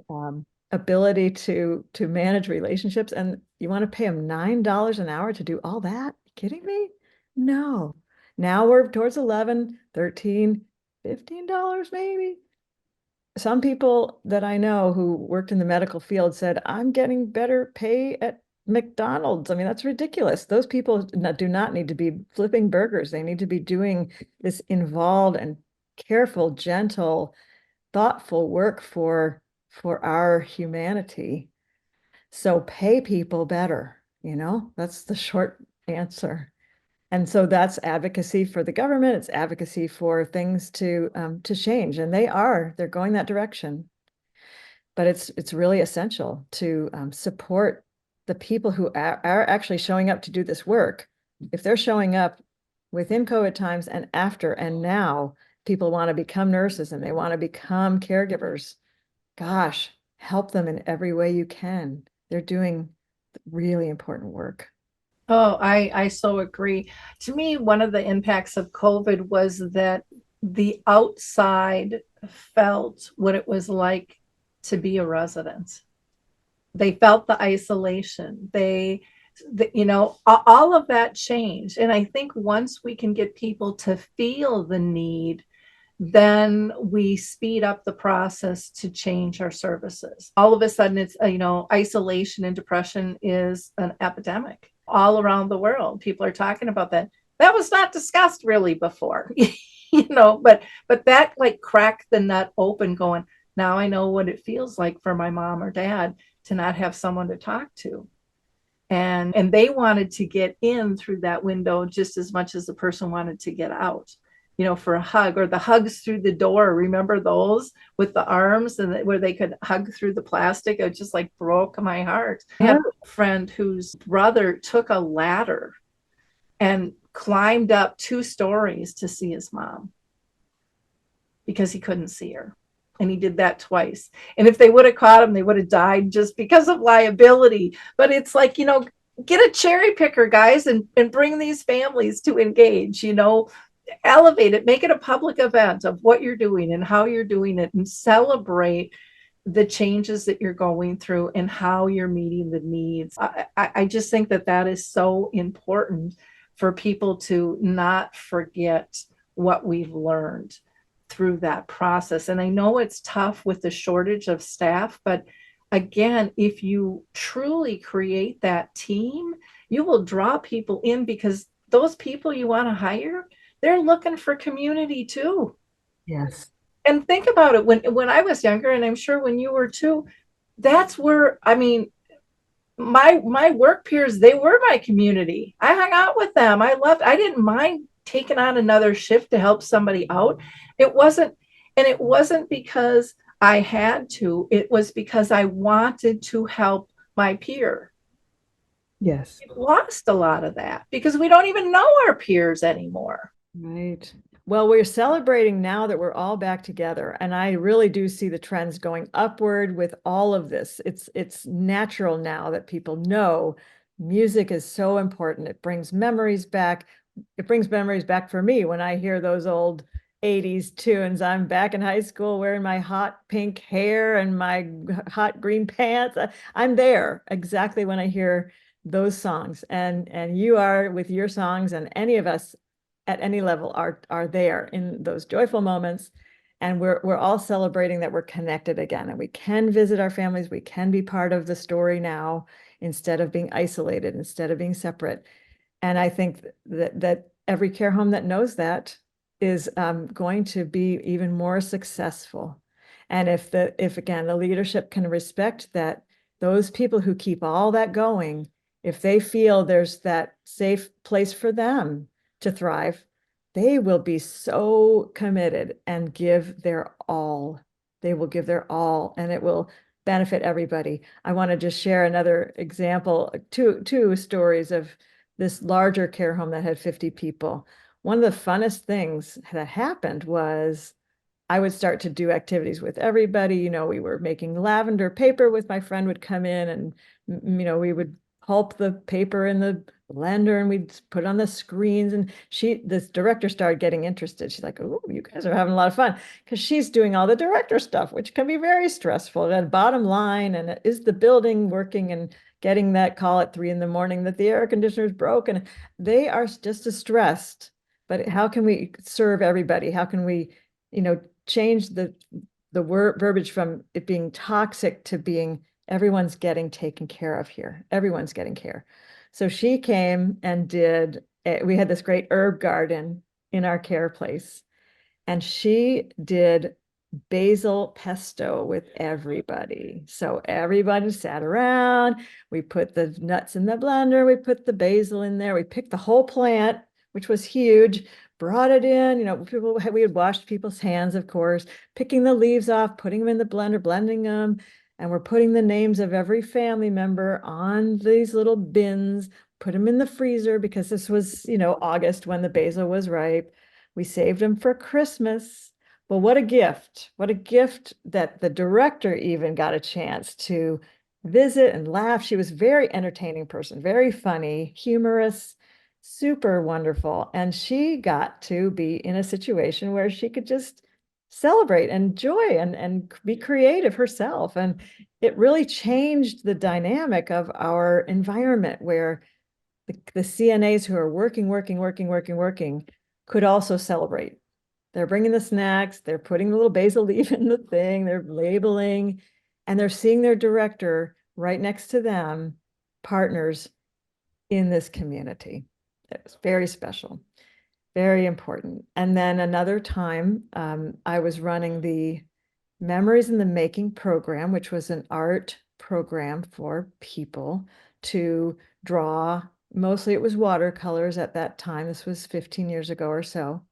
ability to manage relationships. And you want to pay them $9 an hour to do all that? You kidding me? No. Now we're towards 11, 13, $15 maybe. Some people that I know who worked in the medical field said, I'm getting better pay at McDonald's. I mean, that's ridiculous. Those people do not need to be flipping burgers. They need to be doing this involved and careful, gentle, thoughtful work for our humanity. So pay people better, that's the short answer. And so that's advocacy for the government. It's advocacy for things to change, and they're going that direction. But it's really essential to support the people who are actually showing up to do this work. If they're showing up within COVID times and after, and now people want to become nurses and they want to become caregivers, gosh, help them in every way you can. They're doing really important work. Oh, I so agree. To me, one of the impacts of COVID was that the outside felt what it was like to be a resident. They felt the isolation. All of that changed. And I think once we can get people to feel the need, then we speed up the process to change our services. All of a sudden, it's, isolation and depression is an epidemic all around the world. People are talking about that. That was not discussed really before, but that like cracked the nut open going, now I know what it feels like for my mom or dad to not have someone to talk to. And they wanted to get in through that window just as much as the person wanted to get out, for a hug, or the hugs through the door. Remember those with the arms and where they could hug through the plastic? It just like broke my heart. I have a friend whose brother took a ladder and climbed up 2 stories to see his mom because he couldn't see her. And he did that twice. And if they would have caught him, they would have died just because of liability. But it's like, get a cherry picker, guys, and bring these families to engage, elevate it, make it a public event of what you're doing and how you're doing it, and celebrate the changes that you're going through and how you're meeting the needs. I just think that is so important for people to not forget what we've learned through that process. And I know it's tough with the shortage of staff, but again, if you truly create that team, you will draw people in, because those people you want to hire, they're looking for community too. Yes. And think about it, when I was younger, and I'm sure when you were too, that's where, my work peers, they were my community. I hung out with them. I didn't mind taking on another shift to help somebody out. It wasn't because I had to, it was because I wanted to help my peer. Yes. We've lost a lot of that because we don't even know our peers anymore. Right. Well, we're celebrating now that we're all back together, and I really do see the trends going upward with all of this. It's natural now that people know music is so important. It brings memories back. It brings memories back for me when I hear those old 80s tunes. I'm back in high school wearing my hot pink hair and my hot green pants. I'm there exactly when I hear those songs, and you are with your songs, and any of us at any level are there in those joyful moments. And we're all celebrating that we're connected again, and we can visit our families. We can be part of the story now instead of being isolated, instead of being separate. And I think that every care home that knows that is going to be even more successful. And if again, the leadership can respect that, those people who keep all that going, if they feel there's that safe place for them to thrive, they will be so committed and give their all. They will give their all, and it will benefit everybody. I want to just share another example, two stories of this larger care home that had 50 people. One of the funnest things that happened was I would start to do activities with everybody. We were making lavender paper with my friend would come in, and, we would pulp the paper in the blender and we'd put on the screens. And this director started getting interested. She's like, "Oh, you guys are having a lot of fun," because she's doing all the director stuff, which can be very stressful. And bottom line, and is the building working, and getting that call at 3 a.m. that the air conditioner is broken. They are just as stressed. But how can we serve everybody? How can we, change the verbiage from it being toxic to being everyone's getting taken care of here. Everyone's getting care. So she came and we had this great herb garden in our care place, and she did basil pesto with everybody. So everybody sat around, we put the nuts in the blender, we put the basil in there, we picked the whole plant, which was huge, brought it in, we had washed people's hands, of course, picking the leaves off, putting them in the blender, blending them, and we're putting the names of every family member on these little bins, put them in the freezer because this was, August when the basil was ripe. We saved them for Christmas. Well, what a gift. What a gift that the director even got a chance to visit and laugh. She was a very entertaining person, very funny, humorous, super wonderful. And she got to be in a situation where she could just celebrate and enjoy and be creative herself. And it really changed the dynamic of our environment where the CNAs who are working could also celebrate. They're bringing the snacks, they're putting the little basil leaf in the thing, they're labeling, and they're seeing their director right next to them, partners in this community. It was very special, very important. And then another time, I was running the Memories in the Making program, which was an art program for people to draw. Mostly it was watercolors at that time. This was 15 years ago or so.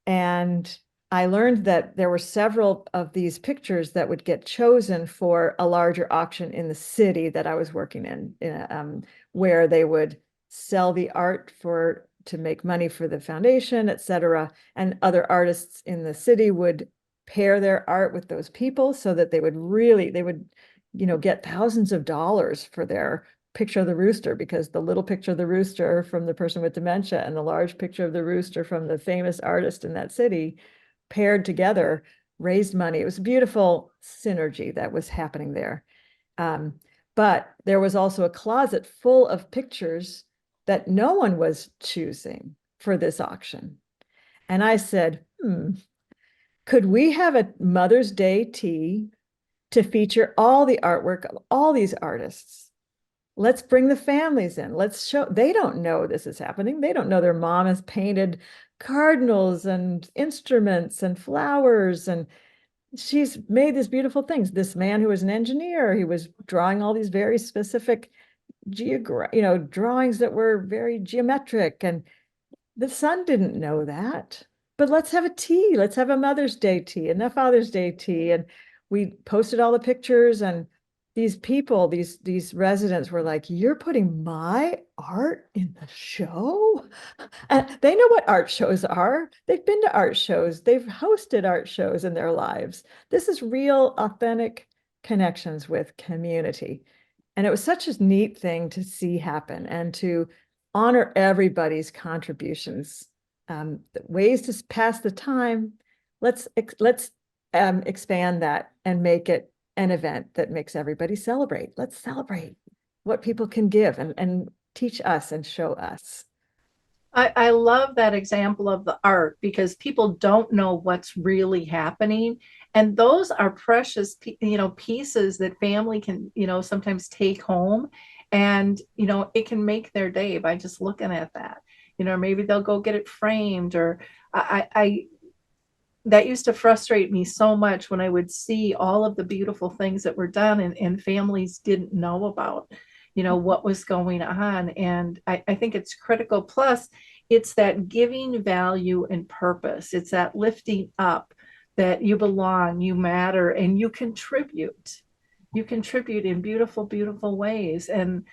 And I learned that there were several of these pictures that would get chosen for a larger auction in the city that I was working in, where they would sell the art to make money for the foundation, et cetera. And other artists in the city would pair their art with those people so that they would, get thousands of dollars for their picture of the rooster, because the little picture of the rooster from the person with dementia and the large picture of the rooster from the famous artist in that city paired together raised money. It was a beautiful synergy that was happening there. But there was also a closet full of pictures that no one was choosing for this auction. And I said, could we have a Mother's Day tea to feature all the artwork of all these artists? Let's bring the families in. Let's show, they don't know this is happening. They don't know their mom has painted cardinals and instruments and flowers, and she's made these beautiful things. This man who was an engineer, he was drawing all these very specific drawings that were very geometric, and the son didn't know that. But let's have a tea. Let's have a Mother's Day tea and a Father's Day tea. And we posted all the pictures, and these people, these residents were like, you're putting my art in the show? And they know what art shows are. They've been to art shows. They've hosted art shows in their lives. This is real, authentic connections with community. And it was such a neat thing to see happen and to honor everybody's contributions. Ways to pass the time. Let's expand that and make it an event that makes everybody celebrate. Let's celebrate what people can give and teach us and show us. I love that example of the art because people don't know what's really happening. And those are precious, pieces that family can, sometimes take home. And, it can make their day by just looking at that. Maybe they'll go get it framed, or I that used to frustrate me so much when I would see all of the beautiful things that were done and families didn't know about, what was going on. And I think it's critical. Plus, it's that giving value and purpose. It's that lifting up that you belong, you matter, and you contribute. You contribute in beautiful, beautiful ways. And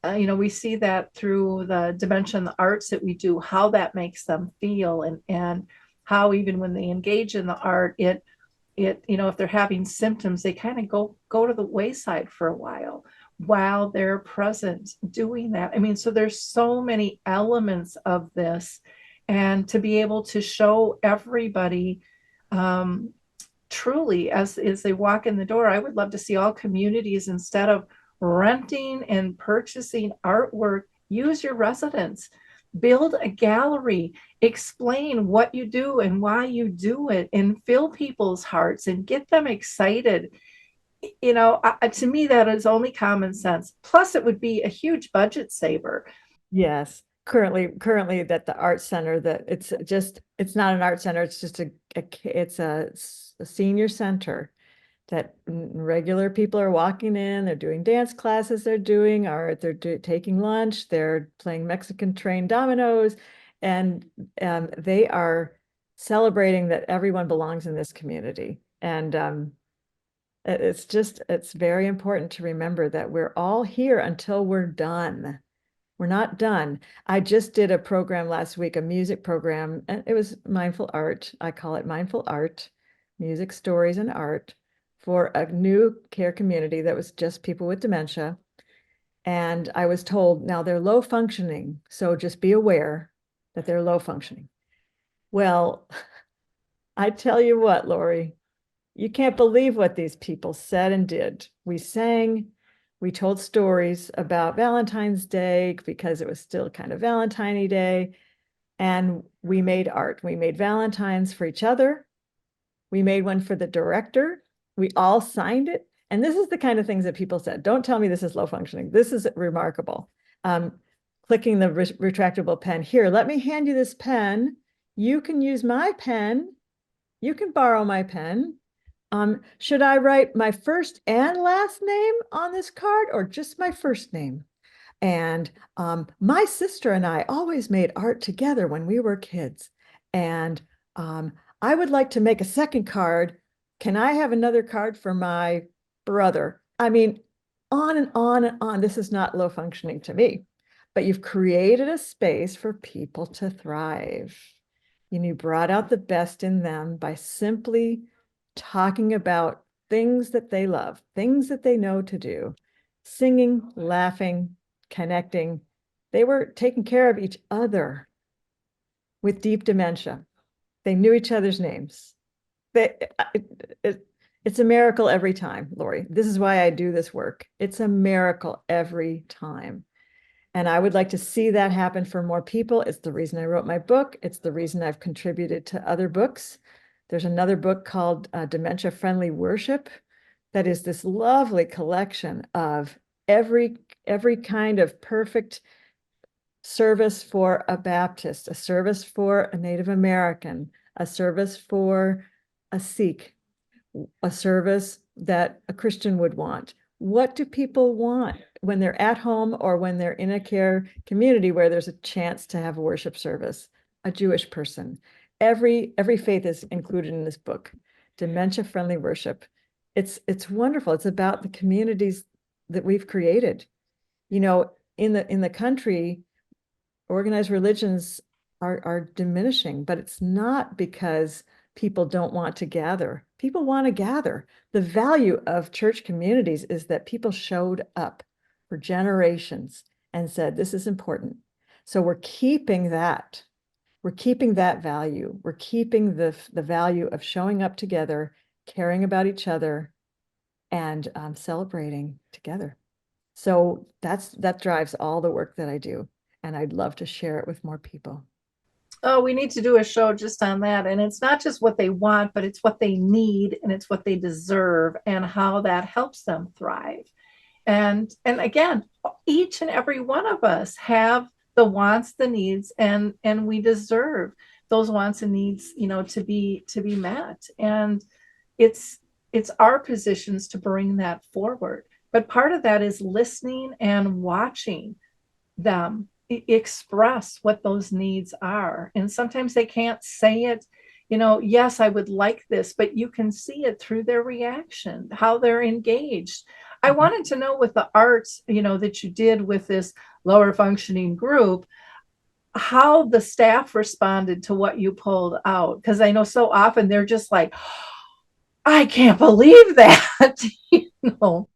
we see that through the dementia and the arts that we do, how that makes them feel, and how even when they engage in the art, it if they're having symptoms, they kind of go to the wayside for a while they're present doing that. I mean, so there's so many elements of this, and to be able to show everybody truly as they walk in the door. I would love to see all communities, instead of renting and purchasing artwork, use your residents, build a gallery, explain what you do and why you do it, and fill people's hearts and get them excited. To me, that is only common sense. Plus, it would be a huge budget saver. Yes. Currently that the art center, that it's not an art center. It's just it's a senior center that regular people are walking in. They're doing dance classes. They're doing art. They're taking lunch. They're playing Mexican train dominoes, and they are celebrating that everyone belongs in this community. And it's very important to remember that we're all here until we're done. We're not done. I just did a program last week, a music program, and it was mindful art. I call it mindful art, music, stories, and art, for a new care community that was just people with dementia. And I was told, now they're low functioning, so just be aware that they're low functioning. Well, I tell you what, Lori, you can't believe what these people said and did. We sang, we told stories about Valentine's Day because it was still kind of Valentine Day. And we made art. We made Valentines for each other. We made one for the director. We all signed it. And this is the kind of things that people said. Don't tell me this is low functioning. This is remarkable. Clicking the retractable pen here. Let me hand you this pen. You can use my pen. You can borrow my pen. Should I write my first and last name on this card or just my first name? And my sister and I always made art together when we were kids. And I would like to make a second card. Can I have another card for my brother? I mean, on and on and on. This is not low functioning to me, but you've created a space for people to thrive. And you brought out the best in them by simply talking about things that they love, things that they know to do, singing, laughing, connecting. They were taking care of each other with deep dementia. They knew each other's names. It's a miracle every time, Lori. This is why I do this work. It's a miracle every time. And I would like to see that happen for more people. It's the reason I wrote my book. It's the reason I've contributed to other books. There's another book called Dementia Friendly Worship that is this lovely collection of every kind of perfect service for a Baptist, a service for a Native American, a service for a Sikh, a service that a Christian would want. What do people want when they're at home or when they're in a care community where there's a chance to have a worship service? A Jewish person. Every faith is included in this book. Dementia Friendly Worship. It's wonderful. It's about the communities that we've created. You know, in the country, organized religions are diminishing, but it's not because people don't want to gather. People want to gather. The value of church communities is that people showed up for generations and said, this is important. So we're keeping that. We're keeping that value. We're keeping the value of showing up together, caring about each other, and celebrating together. So that drives all the work that I do. And I'd love to share it with more people. Oh, we need to do a show just on that. And it's not just what they want, but it's what they need and it's what they deserve and how that helps them thrive. And again, each and every one of us have the wants, the needs, and we deserve those wants and needs, to be met. And it's our positions to bring that forward. But part of that is listening and watching them express what those needs are. And sometimes they can't say it, yes, I would like this, but you can see it through their reaction, how they're engaged. I wanted to know with the arts, that you did with this lower functioning group, how the staff responded to what you pulled out. Because I know so often they're just like, I can't believe that.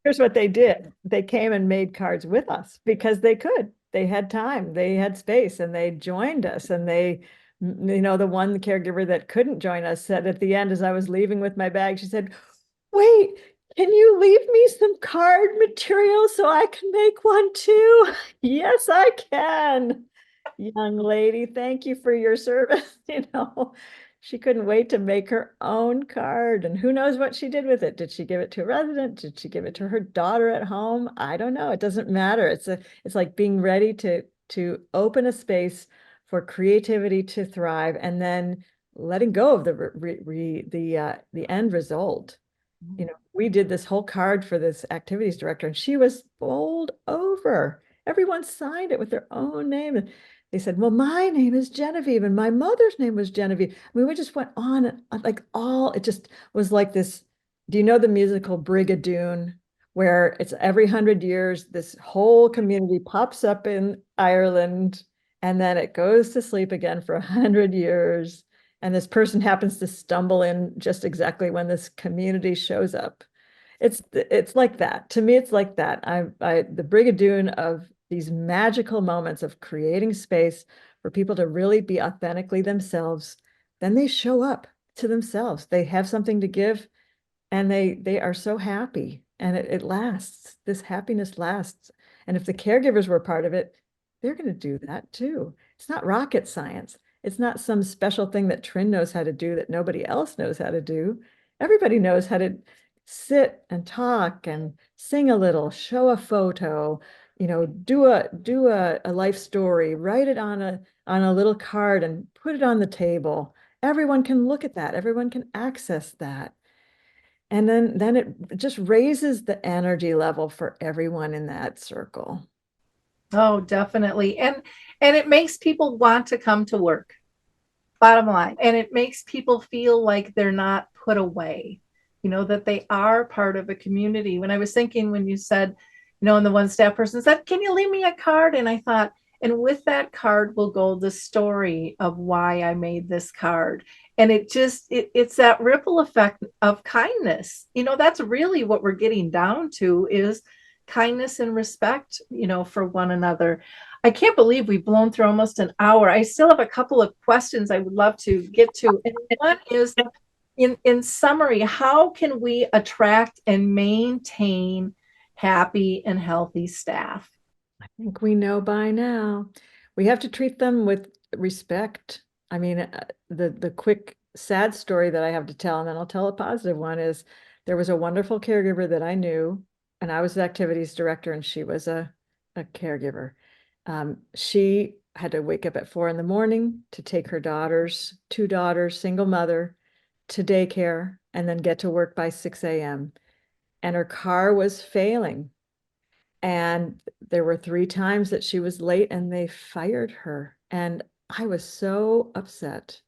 Here's what they did. They came and made cards with us because they could. They had time, they had space, and they joined us. And they, the one caregiver that couldn't join us said at the end, as I was leaving with my bag, she said, wait, can you leave me some card material so I can make one too? Yes, I can. Young lady, thank you for your service. She couldn't wait to make her own card. And who knows what she did with it? Did she give it to a resident? Did she give it to her daughter at home? I don't know. It doesn't matter. It's like being ready to open a space for creativity to thrive and then letting go of the end result. We did this whole card for this activities director, and she was bowled over. Everyone signed it with their own name. And they said, well, my name is Genevieve, and my mother's name was Genevieve. I mean, we just went on and it just was like this. Do you know the musical Brigadoon, where it's every 100 years, this whole community pops up in Ireland, and then it goes to sleep again for 100 years. And this person happens to stumble in just exactly when this community shows up. It's like that. To me, it's like that. The Brigadoon of these magical moments of creating space for people to really be authentically themselves. Then they show up to themselves. They have something to give, and they are so happy, and it lasts. This happiness lasts. And if the caregivers were part of it, they're going to do that too. It's not rocket science. It's not some special thing that Tryn knows how to do that nobody else knows how to do. Everybody knows how to sit and talk and sing a little, show a photo, do a life story, write it on a little card and put it on the table. Everyone can look at that. Everyone can access that. And then it just raises the energy level for everyone in that circle. Oh, definitely. And it makes people want to come to work, bottom line. And it makes people feel like they're not put away, that they are part of a community. When I was thinking, when you said, and the one staff person said, "Can you leave me a card?" And I thought, and with that card will go the story of why I made this card. And it's that ripple effect of kindness. That's really what we're getting down to, is kindness and respect, for one another. I can't believe we've blown through almost an hour. I still have a couple of questions I would love to get to. And one is, in summary, how can we attract and maintain happy and healthy staff? I think we know by now. We have to treat them with respect. I mean, the quick sad story that I have to tell, and then I'll tell a positive one, is there was a wonderful caregiver that I knew, and I was the activities director, and she was a caregiver. She had to wake up at 4 a.m. to take her two daughters, single mother, to daycare, and then get to work by 6 a.m. And her car was failing. And there were 3 times that she was late, and they fired her. And I was so upset,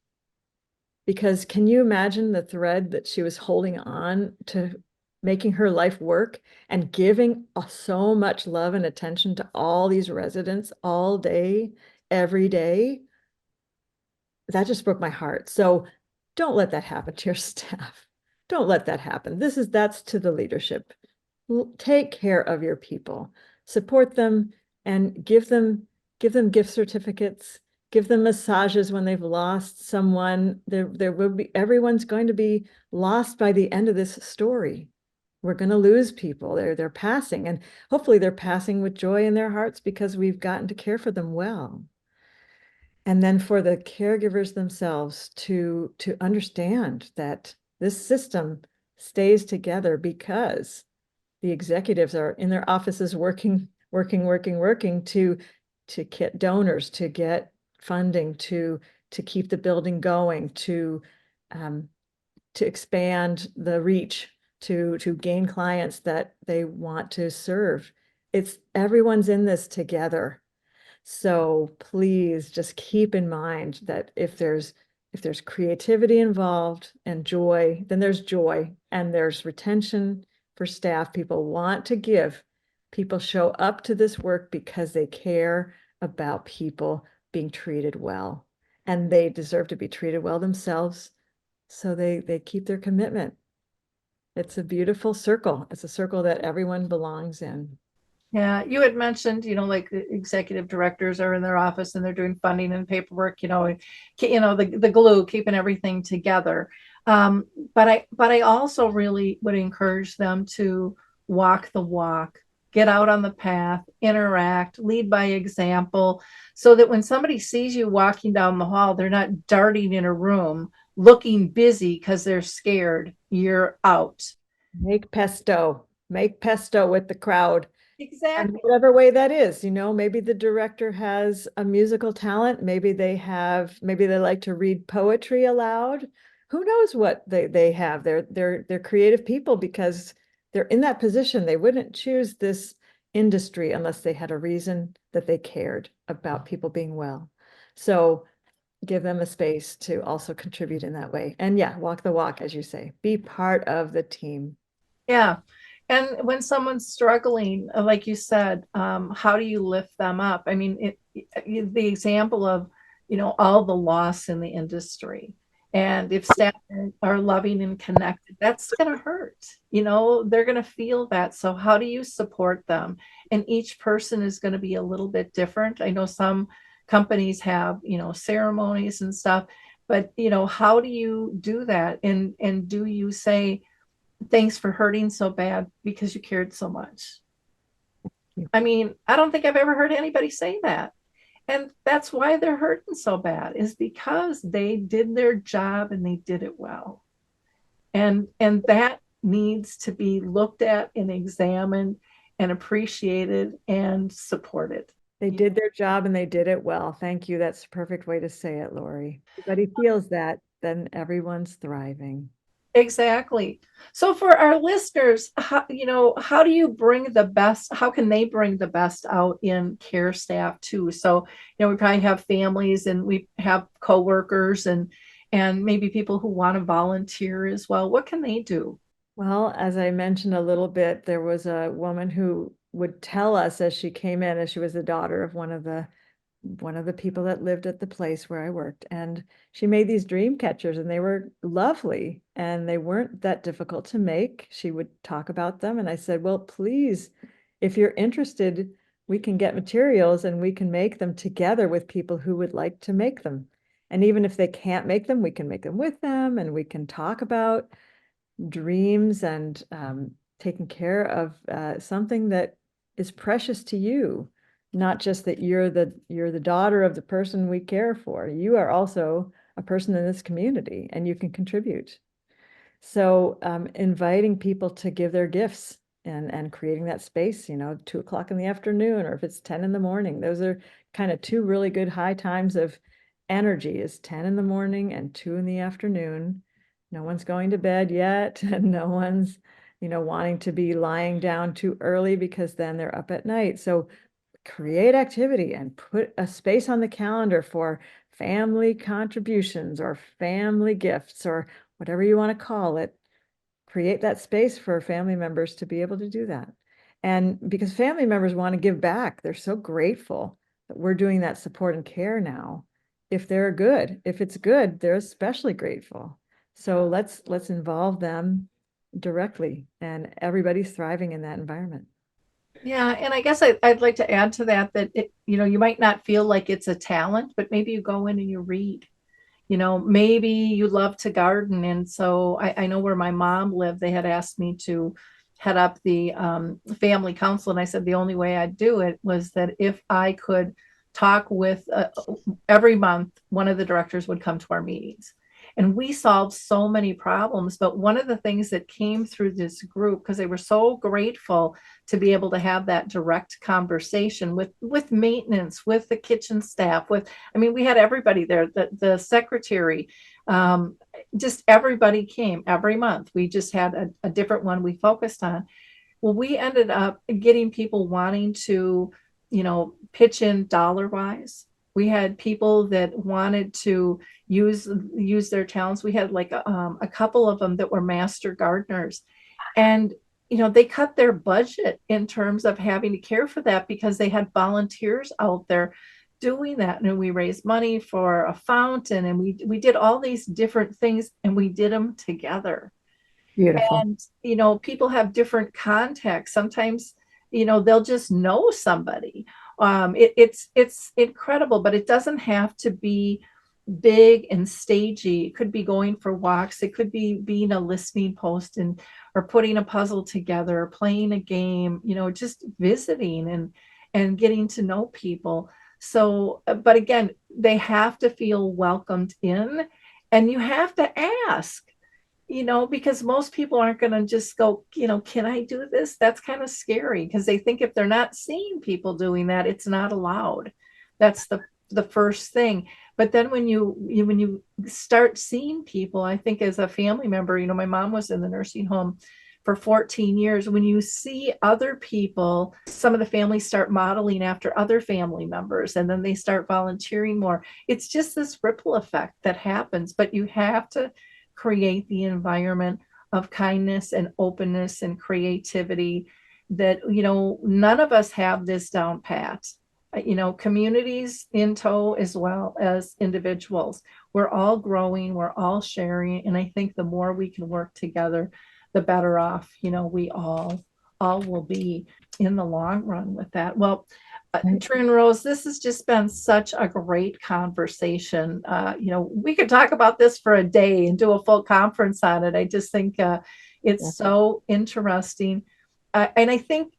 because can you imagine the thread that she was holding on to, making her life work and giving so much love and attention to all these residents all day, every day? That just broke my heart. So don't let that happen to your staff. Don't let that happen. That's to the leadership. Take care of your people, support them, and give them gift certificates, give them massages when they've lost someone. There will be, everyone's going to be lost by the end of this story. We're going to lose people. They're passing, and hopefully they're passing with joy in their hearts because we've gotten to care for them well. And then for the caregivers themselves to understand that this system stays together because the executives are in their offices working to get donors, to get funding, to keep the building going, to expand the reach, to gain clients that they want to serve. It's everyone's in this together. So please just keep in mind that if there's creativity involved and joy, then there's joy, and there's retention for staff. People want to give. People show up to this work because they care about people being treated well, and they deserve to be treated well themselves. So they keep their commitment. It's a beautiful circle. It's a circle that everyone belongs in. Yeah, you had mentioned, like the executive directors are in their office and they're doing funding and paperwork, the glue, keeping everything together. But I also really would encourage them to walk the walk, get out on the path, interact, lead by example, so that when somebody sees you walking down the hall, they're not darting in a room looking busy because they're scared you're out. Make pesto with the crowd. And Exactly. whatever way that is, maybe the director has a musical talent. Maybe they like to read poetry aloud. Who knows what they have? They're creative people because they're in that position. They wouldn't choose this industry unless they had a reason that they cared about people being well. So give them a space to also contribute in that way. And yeah, walk the walk, as you say. Be part of the team. Yeah. And when someone's struggling, like you said, how do you lift them up? I mean, the example of, all the loss in the industry. And if staff are loving and connected, that's going to hurt. They're going to feel that. So how do you support them? And each person is going to be a little bit different. I know some companies have, ceremonies and stuff, But, how do you do that? And do you say, thanks for hurting so bad because you cared so much? I mean, I don't think I've ever heard anybody say that. And that's why they're hurting so bad, is because they did their job and they did it well. And that needs to be looked at and examined and appreciated and supported. They did their job and they did it well. Thank you. That's the perfect way to say it, Lori. Everybody feels that, then everyone's thriving. Exactly. So for our listeners, how do you bring the best, how can they bring the best out in care staff too? So, we probably have families and we have coworkers and maybe people who want to volunteer as well. What can they do? Well, as I mentioned a little bit, there was a woman who would tell us as she came in, as she was the daughter of one of the people that lived at the place where I worked. And she made these dream catchers and they were lovely and they weren't that difficult to make. She would talk about them. And I said, well, please, if you're interested, we can get materials and we can make them together with people who would like to make them. And even if they can't make them, we can make them with them and we can talk about dreams and taking care of something that is precious to you, not just that you're the daughter of the person we care for. You are also a person in this community and you can contribute. So inviting people to give their gifts and creating that space, 2 o'clock in the afternoon, or if it's 10 in the morning, those are kind of two really good high times of energy, is 10 in the morning and 2 in the afternoon. No one's going to bed yet and no one's, wanting to be lying down too early because then they're up at night. So create activity and put a space on the calendar for family contributions or family gifts or whatever you want to call it. Create that space for family members to be able to do that. And because family members want to give back, they're so grateful that we're doing that support and care now. If it's good, they're especially grateful. So let's involve them directly, and everybody's thriving in that environment. Yeah, and I guess I'd like to add to that you might not feel like it's a talent, but maybe you go in and you read. Maybe you love to garden. And so I know where my mom lived, they had asked me to head up the family council. And I said the only way I'd do it was that if I could talk with every month, one of the directors would come to our meetings. And we solved so many problems. But one of the things that came through this group, because they were so grateful to be able to have that direct conversation with maintenance, with the kitchen staff, we had everybody there, the secretary, just everybody came every month. We just had a different one we focused on. Well, we ended up getting people wanting to, pitch in dollar wise. We had people that wanted to use their talents. We had like a couple of them that were master gardeners, and they cut their budget in terms of having to care for that because they had volunteers out there doing that. And we raised money for a fountain, and we did all these different things, and we did them together. Beautiful. And people have different contacts. Sometimes they'll just know somebody. It's incredible, but it doesn't have to be big and stagey. It could be going for walks. It could be being a listening post or putting a puzzle together, or playing a game, just visiting and getting to know people. So, but again, they have to feel welcomed in, and you have to ask, because most people aren't going to just go, can I do this? That's kind of scary because they think if they're not seeing people doing that, it's not allowed. That's the first thing. But then when you start seeing people, I think as a family member, my mom was in the nursing home for 14 years. When you see other people, some of the families start modeling after other family members, and then they start volunteering more. It's just this ripple effect that happens, but you have to create the environment of kindness and openness and creativity that, none of us have this down pat. Communities in tow as well as individuals. We're all growing, we're all sharing. And I think the more we can work together, the better off, we all all will be in the long run with that. Well, Right. Tryn Rose, this has just been such a great conversation. We could talk about this for a day and do a full conference on it. I just think it's Yeah. so interesting, and I think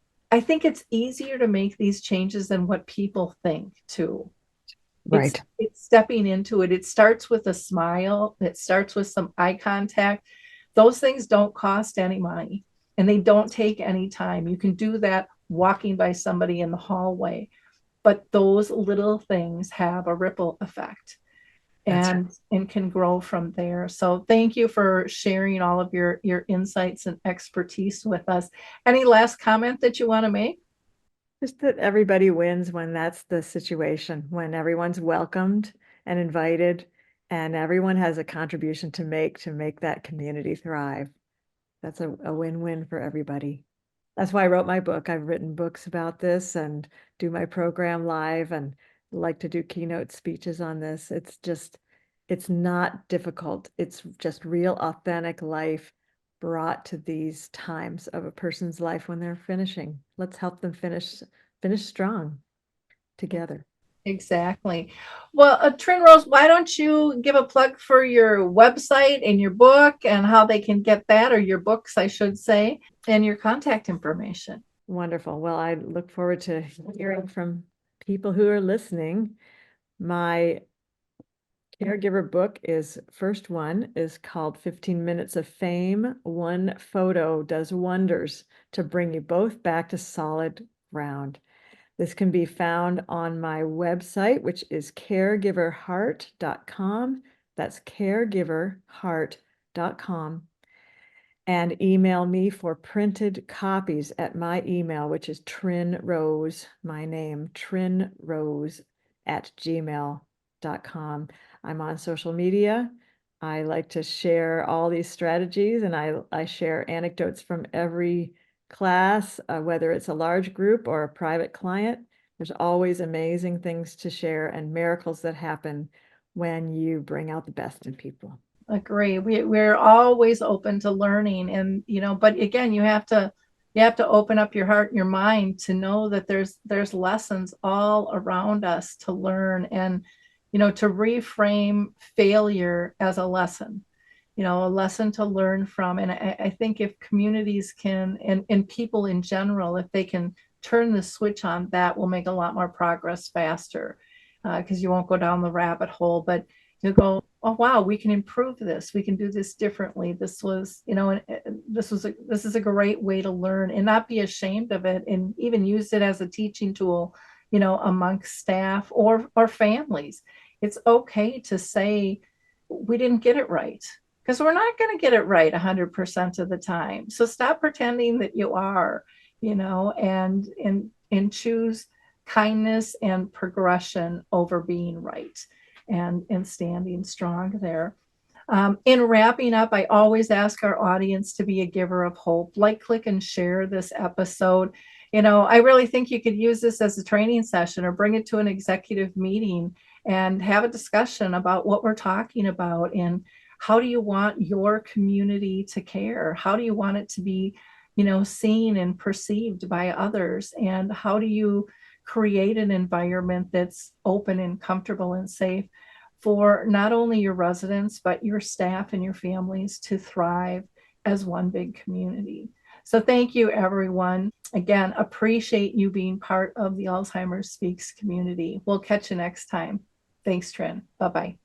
it's easier to make these changes than what people think too. Right. It's stepping into it. It starts with a smile. It starts with some eye contact. Those things don't cost any money and they don't take any time. You can do that walking by somebody in the hallway, but those little things have a ripple effect and can grow from there. So thank you for sharing all of your insights and expertise with us. Any last comment that you want to make? Just that everybody wins when that's the situation, when everyone's welcomed and invited and everyone has a contribution to make that community thrive. That's a win-win for everybody. That's why I wrote my book. I've written books about this and do my program live and like to do keynote speeches on this. It's not difficult. It's just real authentic life brought to these times of a person's life when they're finishing. Let's help them finish strong together. Exactly. Well, Tryn Rose, why don't you give a plug for your website and your book and how they can get that, or your books, I should say, and your contact information? Wonderful. Well, I look forward to hearing from people who are listening. My caregiver book first one is called 15 Minutes of Fame. One photo does wonders to bring you both back to solid ground. This can be found on my website, which is caregiverheart.com. That's caregiverheart.com. And email me for printed copies at my email, which is Tryn Rose, my name, trynrose@gmail.com. I'm on social media. I like to share all these strategies, and I share anecdotes from every class, whether it's a large group or a private client. There's always amazing things to share and miracles that happen when you bring out the best in people. Agree. We're always open to learning, and but again, you have to open up your heart and your mind to know that there's lessons all around us to learn, and to reframe failure as a lesson, a lesson to learn from. And I think if communities can, and people in general, if they can turn the switch on, that will make a lot more progress faster, because you won't go down the rabbit hole, but you'll go, oh wow, we can improve this, we can do this differently. This was, this is a great way to learn and not be ashamed of it, and even use it as a teaching tool, amongst staff or families. It's okay to say we didn't get it right, because we're not going to get it right 100% of the time. So stop pretending that you are, and choose kindness and progression over being right, and standing strong there. In wrapping up, I always ask our audience to be a giver of hope. Like, click, and share this episode. I really think you could use this as a training session or bring it to an executive meeting and have a discussion about what we're talking about, and how do you want your community to care? How do you want it to be, seen and perceived by others? And how do you create an environment that's open and comfortable and safe for not only your residents, but your staff and your families to thrive as one big community? So thank you, everyone. Again, appreciate you being part of the Alzheimer's Speaks community. We'll catch you next time. Thanks, Tryn. Bye-bye.